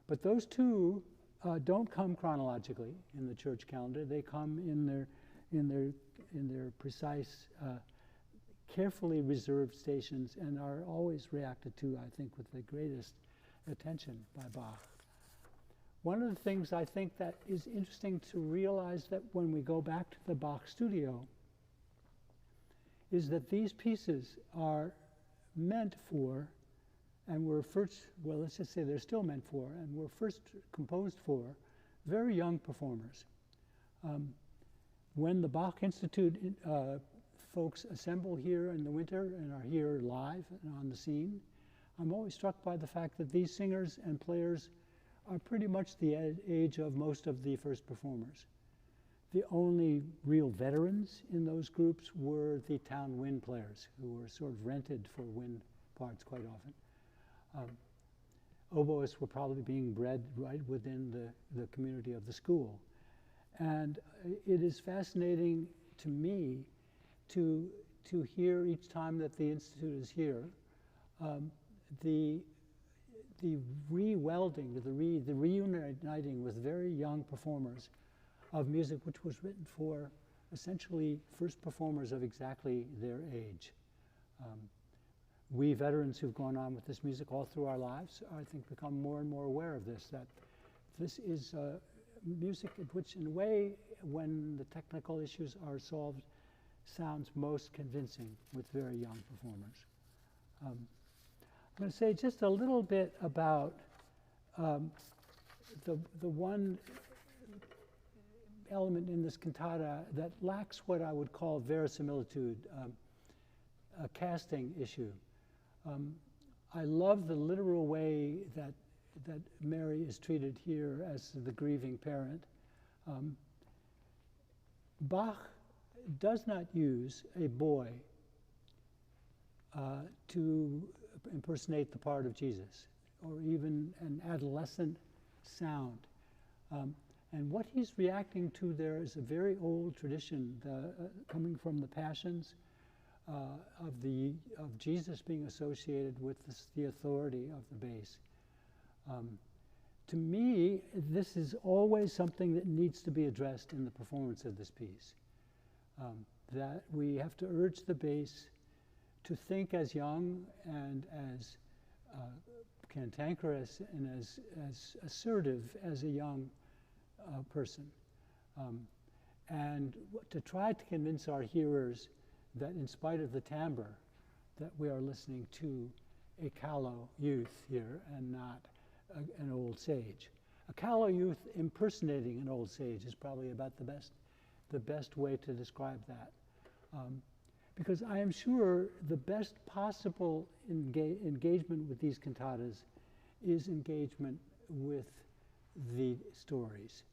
But those two don't come chronologically in the church calendar. They come in their precise, carefully reserved stations and are always reacted to, I think, with the greatest attention by Bach. One of the things I think that is interesting to realize that when we go back to the Bach studio is that these pieces are meant for, and were first, well, let's just say they're still meant for, and were first composed for very young performers. When the Bach Institute folks assemble here in the winter and are here live and on the scene, I'm always struck by the fact that these singers and players are pretty much the age of most of the first performers. The only real veterans in those groups were the town wind players, who were sort of rented for wind parts quite often. Oboists were probably being bred right within the community of the school. And it is fascinating to me to hear each time that the Institute is here, the re-welding, the reuniting with very young performers of music which was written for essentially first performers of exactly their age. We veterans who've gone on with this music all through our lives, I think, become more and more aware of this, that this is music which, in a way, when the technical issues are solved, sounds most convincing with very young performers. I'm going to say just a little bit about the one element in this cantata that lacks what I would call verisimilitude, a casting issue. I love the literal way that Mary is treated here as the grieving parent. Bach does not use a boy to impersonate the part of Jesus, or even an adolescent sound. And what he's reacting to there is a very old tradition coming from the Passions, of Jesus being associated with the authority of the bass. To me, this is always something that needs to be addressed in the performance of this piece. That we have to urge the bass to think as young and as cantankerous and as assertive as a young person. And to try to convince our hearers that in spite of the timbre, that we are listening to a callow youth here and not an old sage. A callow youth impersonating an old sage is probably about the best way to describe that. Because I am sure the best possible engagement with these cantatas is engagement with the stories.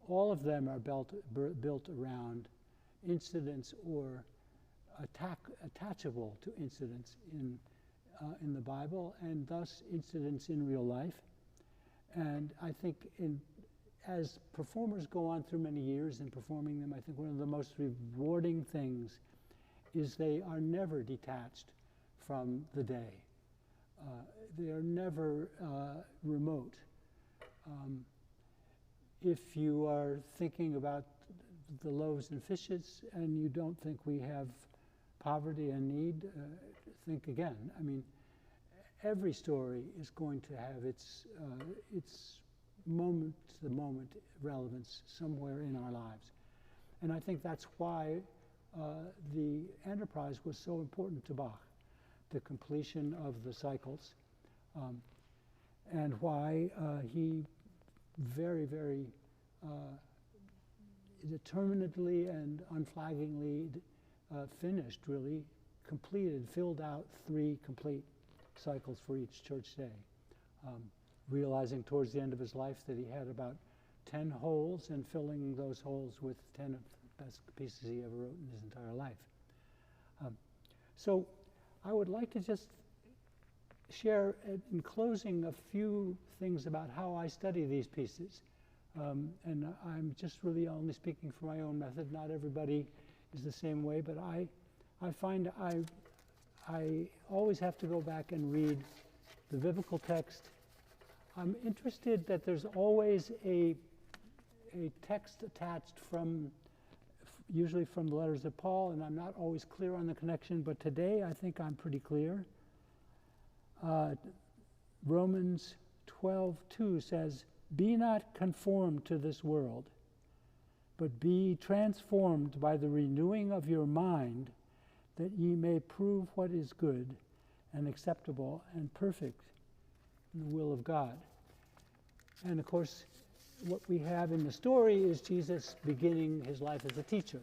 All of them are built around incidents or attachable to incidents in the Bible, and thus incidents in real life. And I think as performers go on through many years in performing them, I think one of the most rewarding things is they are never detached from the day. They are never remote. If you are thinking about the loaves and fishes and you don't think we have poverty and need, think again. I mean, every story is going to have its moment-to-moment relevance somewhere in our lives. And I think that's why the enterprise was so important to Bach, the completion of the cycles, and why he very, very determinedly and unflaggingly finished, really, completed, filled out 3 complete cycles for each church day, realizing towards the end of his life that he had about 10 holes and filling those holes with 10 of the best pieces he ever wrote in his entire life. So I would like to just share in closing a few things about how I study these pieces. And I'm just really only speaking for my own method. Not everybody is the same way, but I find I always have to go back and read the biblical text. I'm interested that there's always a text attached from, usually from the letters of Paul, and I'm not always clear on the connection, but today I think I'm pretty clear. Romans 12:2 says, "Be not conformed to this world, but be transformed by the renewing of your mind, that ye may prove what is good and acceptable and perfect in the will of God." And of course, what we have in the story is Jesus beginning his life as a teacher.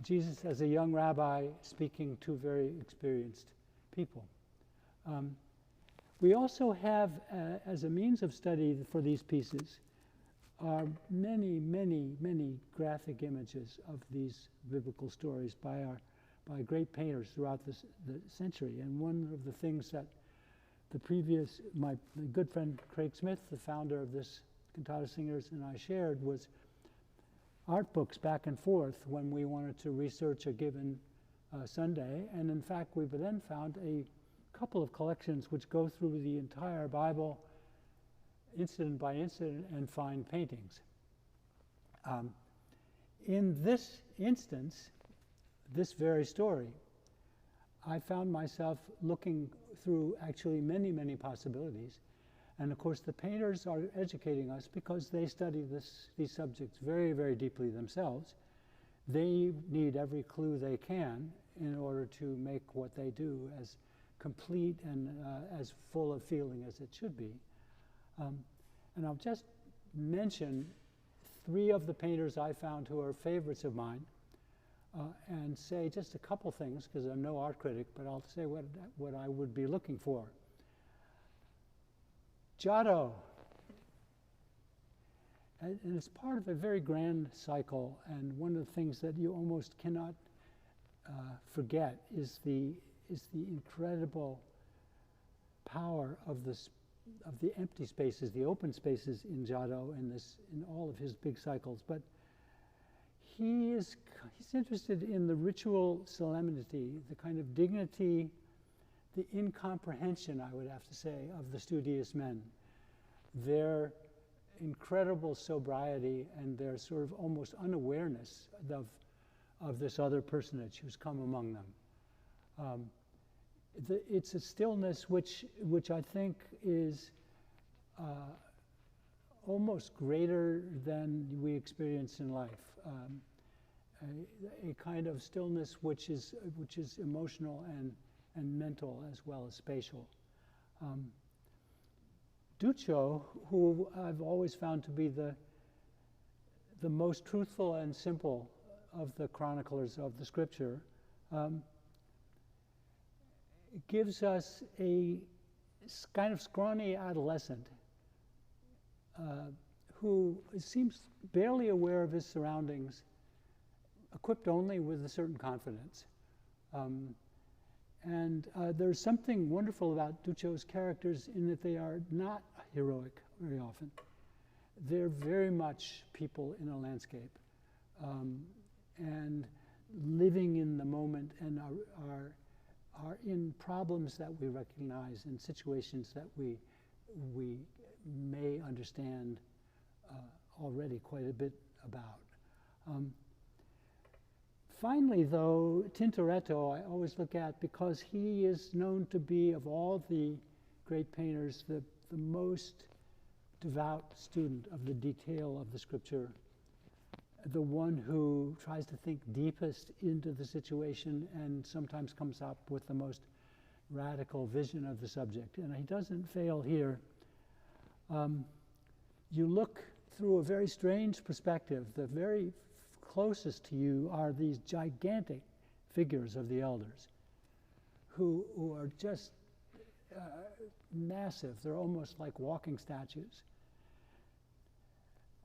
Jesus as a young rabbi speaking to very experienced people. We also have, as a means of study for these pieces, many, many, many graphic images of these biblical stories by great painters throughout the century. And one of the things that my good friend Craig Smith, the founder of this Cantata Singers, and I shared was art books back and forth when we wanted to research a given Sunday. And in fact, we've then found a couple of collections which go through the entire Bible incident by incident and find paintings. In this instance, this very story, I found myself looking through actually many, many possibilities. And of course, the painters are educating us because they study these subjects very, very deeply themselves. They need every clue they can in order to make what they do as complete and as full of feeling as it should be. And I'll just mention 3 of the painters I found who are favorites of mine, and say just a couple things, because I'm no art critic, but I'll say what I would be looking for. Giotto. And it's part of a very grand cycle, and one of the things that you almost cannot forget is the incredible power of the empty spaces, the open spaces in Giotto in all of his big cycles. But he's interested in the ritual solemnity, the kind of dignity, the incomprehension, I would have to say, of the studious men. Their incredible sobriety and their sort of almost unawareness of this other personage who's come among them. It's a stillness which I think is almost greater than we experience in life. A kind of stillness which is emotional and mental as well as spatial. Duccio, who I've always found to be the most truthful and simple of the chroniclers of the scripture, gives us a kind of scrawny adolescent who seems barely aware of his surroundings, equipped only with a certain confidence. And there's something wonderful about Duccio's characters in that they are not heroic very often. They're very much people in a landscape, and living in the moment, and are in problems that we recognize, in situations that we may understand already quite a bit about. Finally, though, Tintoretto I always look at, because he is known to be, of all the great painters, the most devout student of the detail of the scripture, the one who tries to think deepest into the situation and sometimes comes up with the most radical vision of the subject. And he doesn't fail here. You look through a very strange perspective. The very closest to you are these gigantic figures of the elders who are just massive. They're almost like walking statues.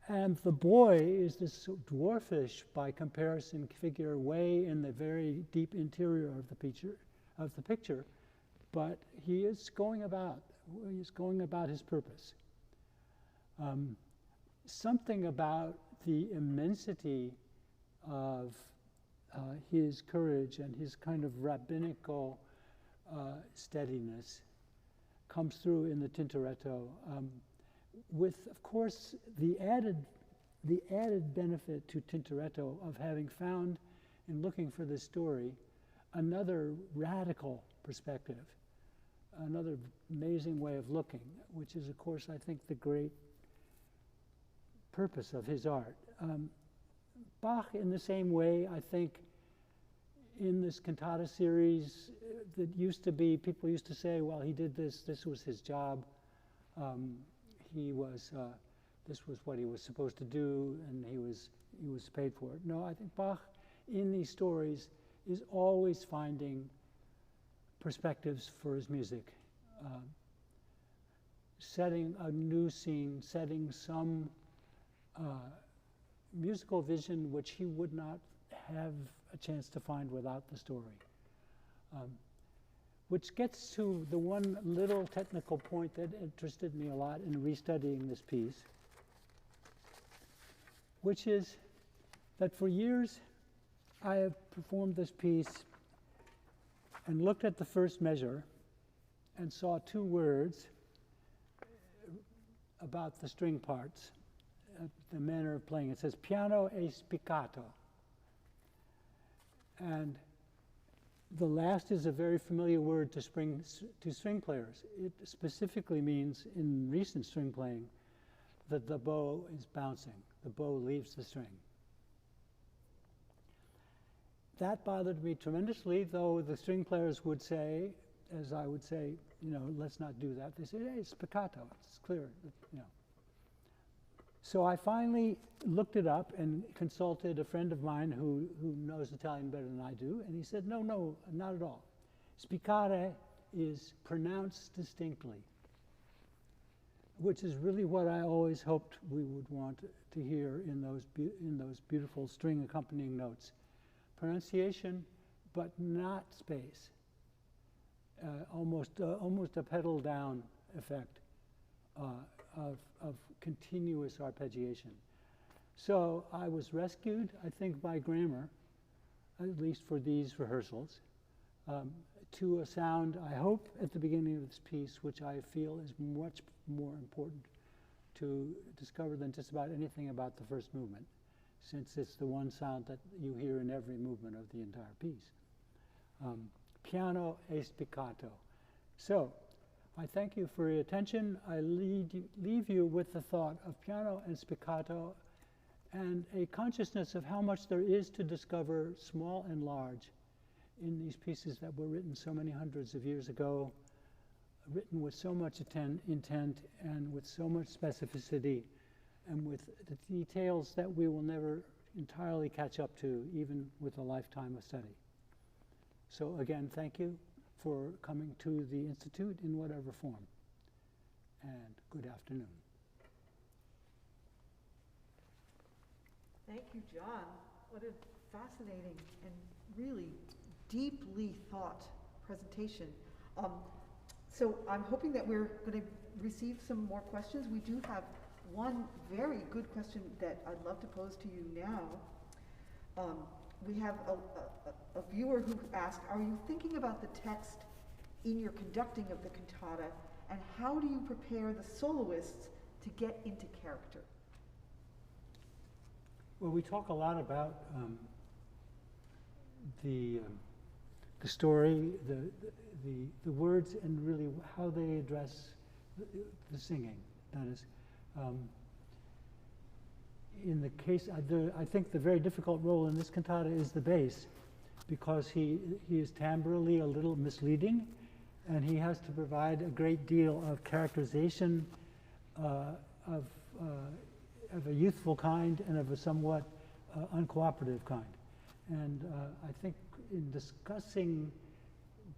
And the boy is this dwarfish, by comparison, figure way in the very deep interior of the picture, but he is going about his purpose. Something about the immensity of his courage and his kind of rabbinical steadiness comes through in the Tintoretto, with, of course, the added benefit to Tintoretto of having found, in looking for this story, another radical perspective, another amazing way of looking, which is, of course, I think the great purpose of his art. Bach, in the same way, I think, in this cantata series, that used to be, people used to say, well, he did this was his job. This was what he was supposed to do, and he was paid for it. No, I think Bach, in these stories, is always finding perspectives for his music, setting a new scene, setting some musical vision which he would not have a chance to find without the story. Which gets to the one little technical point that interested me a lot in restudying this piece, which is that for years I have performed this piece and looked at the first measure and saw two words about the string parts, the manner of playing. It says piano e spiccato. And the last is a very familiar word to string players. It specifically means, in recent string playing, that the bow is bouncing. The bow leaves the string. That bothered me tremendously, though the string players would say, as I would say, let's not do that. They say, hey, it's spiccato, it's clear, So I finally looked it up and consulted a friend of mine who knows Italian better than I do, and he said, no, not at all. Spiccare is pronounced distinctly, which is really what I always hoped we would want to hear in those beautiful string accompanying notes. Pronunciation, but not space. Almost a pedal down effect of continuous arpeggiation. So I was rescued, I think, by grammar, at least for these rehearsals, to a sound, I hope, at the beginning of this piece, which I feel is much more important to discover than just about anything about the first movement, since it's the one sound that you hear in every movement of the entire piece. Piano e spiccato. So, I thank you for your attention. I leave you with the thought of piano and spiccato and a consciousness of how much there is to discover, small and large, in these pieces that were written so many hundreds of years ago, written with so much intent and with so much specificity, and with the details that we will never entirely catch up to, even with a lifetime of study. So again, thank you for coming to the Institute in whatever form, and good afternoon. Thank you, John. What a fascinating and really deeply thought presentation. So I'm hoping that we're going to receive some more questions. We do have one very good question that I'd love to pose to you now. We have a viewer who asked, are you thinking about the text in your conducting of the cantata, and how do you prepare the soloists to get into character? Well, we talk a lot about the story, the words, and really how they address the singing. That is, in the case, I think the very difficult role in this cantata is the bass, because he is timbrally a little misleading, and he has to provide a great deal of characterization of a youthful kind and of a somewhat uncooperative kind. And I think in discussing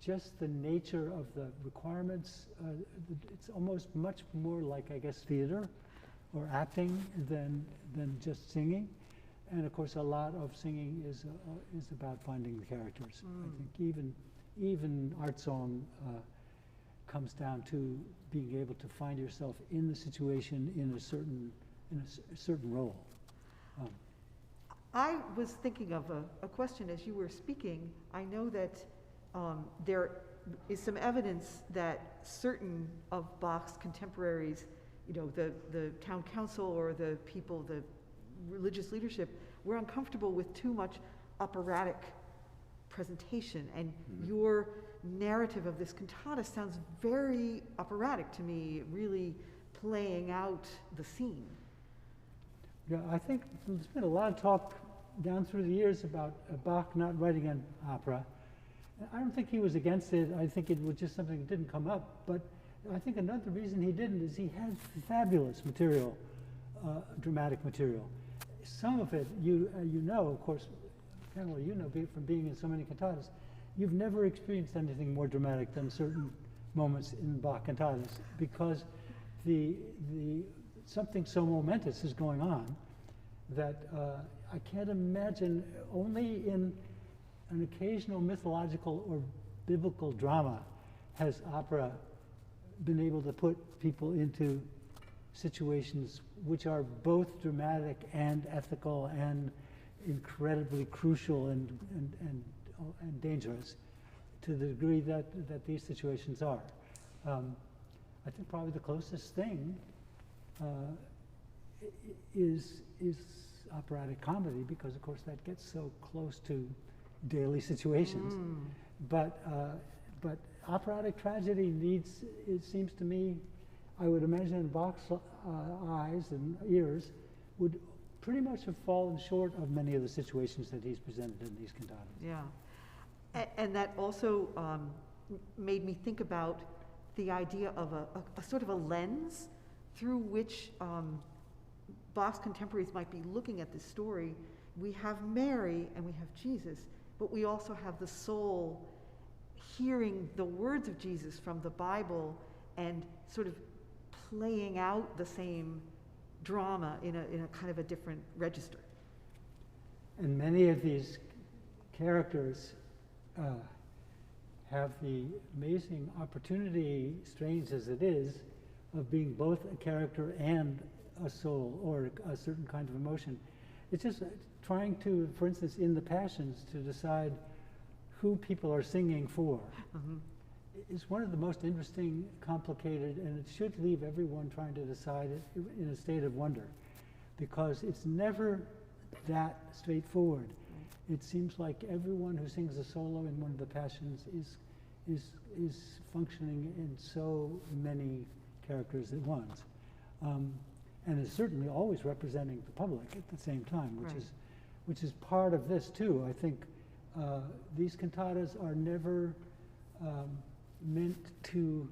just the nature of the requirements, it's almost much more like, I guess, theater or acting than just singing. And of course, a lot of singing is about finding the characters. I think even art song comes down to being able to find yourself in the situation in a certain role. I was thinking of a question as you were speaking. I know that there is some evidence that certain of Bach's contemporaries, you know, the town council or the people, the religious leadership, were uncomfortable with too much operatic presentation. And your narrative of this cantata sounds very operatic to me, really playing out the scene. Yeah, I think there's been a lot of talk down through the years about Bach not writing an opera. I don't think he was against it. I think it was just something that didn't come up. But I think another reason he didn't is he had fabulous material, dramatic material. Some of it, you know, of course, Emmanuel, you know from being in so many cantatas, you've never experienced anything more dramatic than certain moments in Bach cantatas, because something so momentous is going on that I can't imagine, only in an occasional mythological or biblical drama has opera been able to put people into situations which are both dramatic and ethical and incredibly crucial and dangerous to the degree that these situations are. I think probably the closest thing is operatic comedy, because of course that gets so close to daily situations. But operatic tragedy needs, it seems to me, I would imagine in Bach's eyes and ears, would pretty much have fallen short of many of the situations that he's presented in these cantatas. Yeah, and that also made me think about the idea of a sort of a lens through which Bach's contemporaries might be looking at this story. We have Mary and we have Jesus, but we also have the soul hearing the words of Jesus from the Bible and sort of playing out the same drama in a kind of a different register. And many of these characters have the amazing opportunity, strange as it is, of being both a character and a soul or a certain kind of emotion. It's just trying to, for instance, in the Passions, to decide who people are singing for. Is one of the most interesting, complicated, and it should leave everyone trying to decide it in a state of wonder, because it's never that straightforward. It seems like everyone who sings a solo in one of the Passions is functioning in so many characters at once, and is certainly always representing the public at the same time, which is part of this too. I think these cantatas are never meant to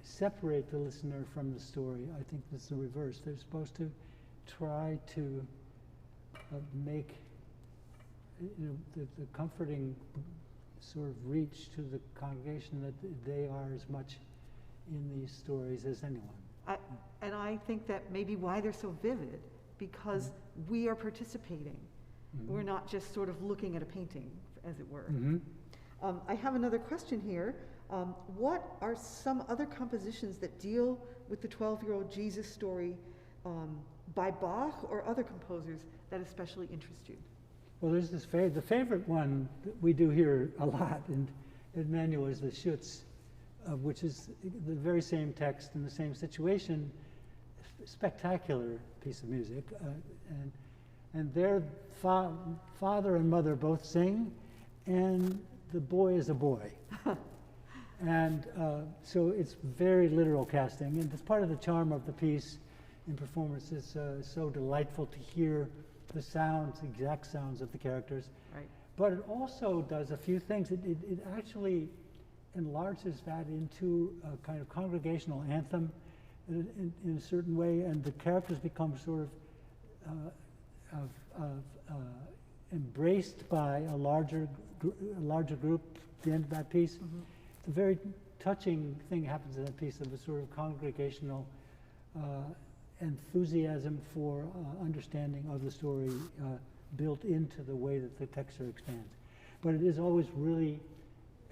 separate the listener from the story. I think it's the reverse. They're supposed to try to make the comforting sort of reach to the congregation that they are as much in these stories as anyone. And I think that maybe why they're so vivid, because we are participating. We're not just sort of looking at a painting, as it were. I have another question here. What are some other compositions that deal with the 12-year-old Jesus story by Bach or other composers that especially interest you? Well, there's this the favorite one that we do here a lot in Emmanuel is the Schutz, which is the very same text in the same situation, spectacular piece of music, and their father and mother both sing, and the boy is a boy. And so it's very literal casting, and it's part of the charm of the piece in performance. It's so delightful to hear the sounds, exact sounds of the characters. Right. But it also does a few things. It actually enlarges that into a kind of congregational anthem in a certain way, and the characters become sort of embraced by a larger group at the end of that piece. Mm-hmm. It's a very touching thing happens in that piece of a sort of congregational enthusiasm for understanding of the story built into the way that the texture expands. But it is always really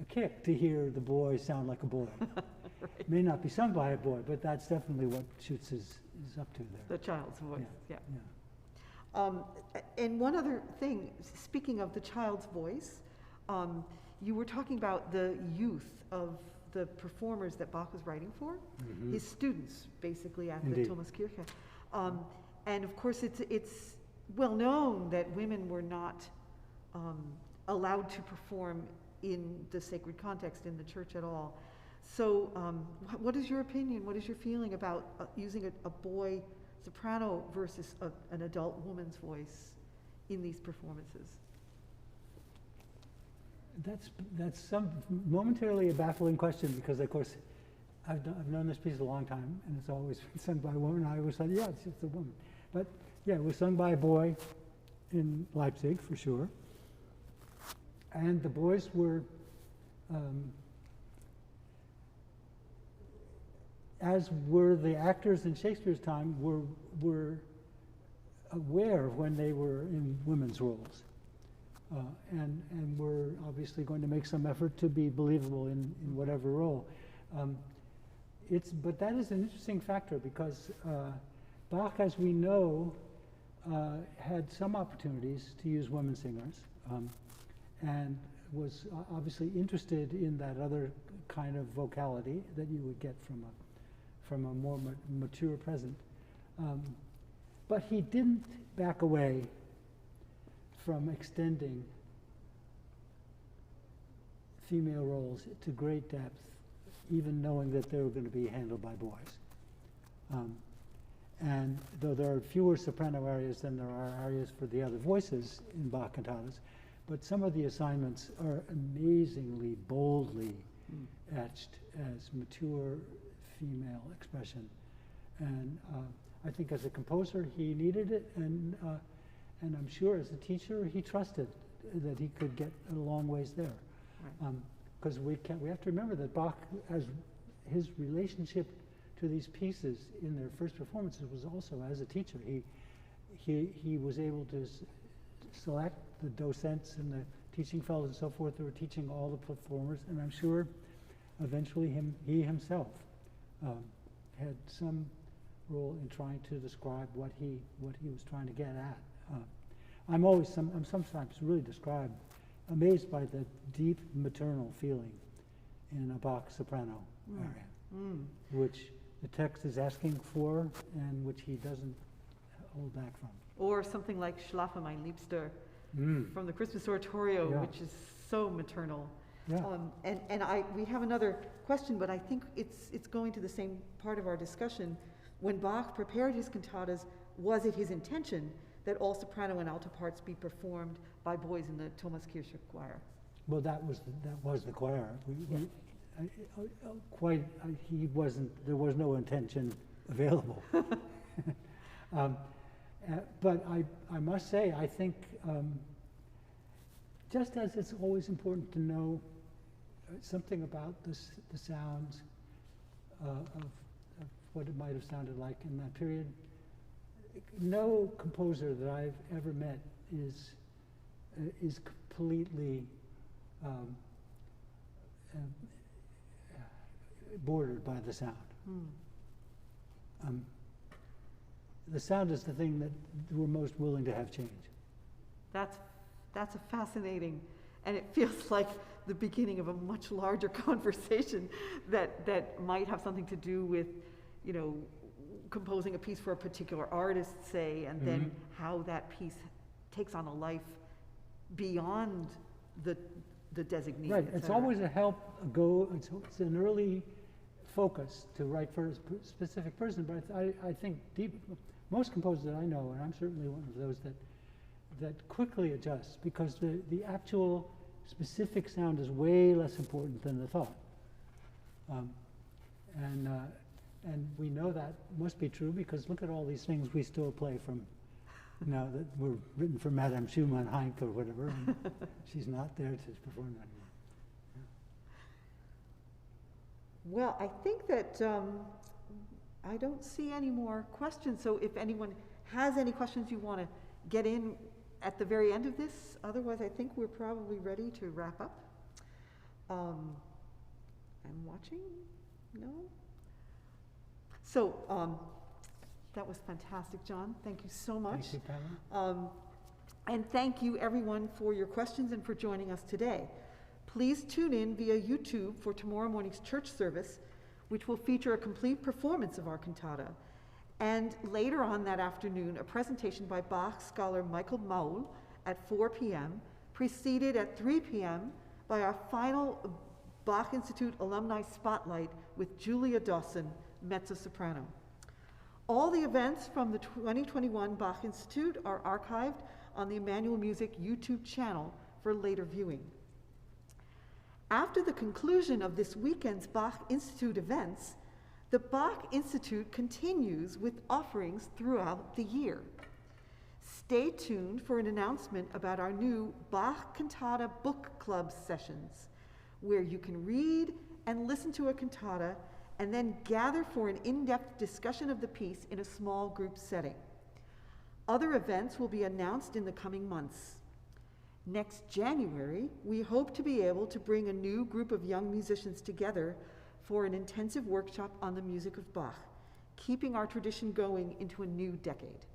a kick to hear the boy sound like a boy. Right. It may not be sung by a boy, but that's definitely what Schutz is up to there. The child's voice, yeah. Yeah. And one other thing, speaking of the child's voice, you were talking about the youth of the performers that Bach was writing for, Mm-hmm. his students, basically, at Indeed. the Thomaskirche. And of course, it's well known that women were not allowed to perform in the sacred context in the church at all. So what is your opinion, what is your feeling about using a boy soprano versus an adult woman's voice in these performances? That's momentarily a baffling question, because of course I've known this piece a long time, and it's always been sung by a woman. I always thought, yeah, it's just a woman. But yeah, it was sung by a boy in Leipzig for sure. And the boys were, as were the actors in Shakespeare's time, were aware when they were in women's roles. And we're obviously going to make some effort to be believable in whatever role. But that is an interesting factor, because Bach, as we know, had some opportunities to use women singers, and was obviously interested in that other kind of vocality that you would get from a more mature present. But he didn't back away from extending female roles to great depth, even knowing that they were going to be handled by boys. And though there are fewer soprano arias than there are arias for the other voices in Bach cantatas, but some of the assignments are amazingly boldly etched as mature female expression. And I think as a composer he needed it, and I'm sure as a teacher he trusted that he could get a long ways there. Because we have to remember that Bach, as his relationship to these pieces in their first performances, was also as a teacher. He was able to select the docents and the teaching fellows and so forth who were teaching all the performers, and I'm sure eventually he himself had some role in trying to describe what he was trying to get at. I'm sometimes really amazed by the deep maternal feeling in a Bach soprano aria, which the text is asking for and which he doesn't hold back from. Or something like Schlafe mein Liebster from the Christmas Oratorio, which is so maternal. Yeah. We have another question, but I think it's going to the same part of our discussion. When Bach prepared his cantatas, was it his intention that all soprano and alto parts be performed by boys in the Thomaskirche choir? Well, that was the choir. There was no intention available. But I must say, I think, just as it's always important to know something about the sounds of what it might have sounded like in that period, no composer that I've ever met is completely bordered by the sound. The sound is the thing that we're most willing to have change. That's a fascinating, and it feels like the beginning of a much larger conversation that might have something to do with, you know, composing a piece for a particular artist, say, and then how that piece takes on a life beyond the designee. Right, it's always a it's an early focus to write for a specific person, but I think most composers that I know, and I'm certainly one of those that quickly adjusts, because the actual specific sound is way less important than the thought. And we know that must be true because look at all these things we still play from, you know, that were written for Madame Schumann, Heinck, or whatever, and she's not there to perform that anymore. Yeah. Well, I think that I don't see any more questions, so if anyone has any questions you want to get in at the very end of this, otherwise I think we're probably ready to wrap up. I'm watching, no? So, that was fantastic, John. Thank you so much. Thank you, Pamela. And thank you everyone for your questions and for joining us today. Please tune in via YouTube for tomorrow morning's church service, which will feature a complete performance of our cantata. And later on that afternoon, a presentation by Bach scholar Michael Maul at 4 p.m., preceded at 3 p.m. by our final Bach Institute alumni spotlight with Julia Dawson, mezzo-soprano. All the events from the 2021 Bach Institute are archived on the Emmanuel Music YouTube channel for later viewing. After the conclusion of this weekend's Bach Institute events, the Bach Institute continues with offerings throughout the year. Stay tuned for an announcement about our new Bach Cantata Book Club sessions, where you can read and listen to a cantata and then gather for an in-depth discussion of the piece in a small group setting. Other events will be announced in the coming months. Next January, we hope to be able to bring a new group of young musicians together for an intensive workshop on the music of Bach, keeping our tradition going into a new decade.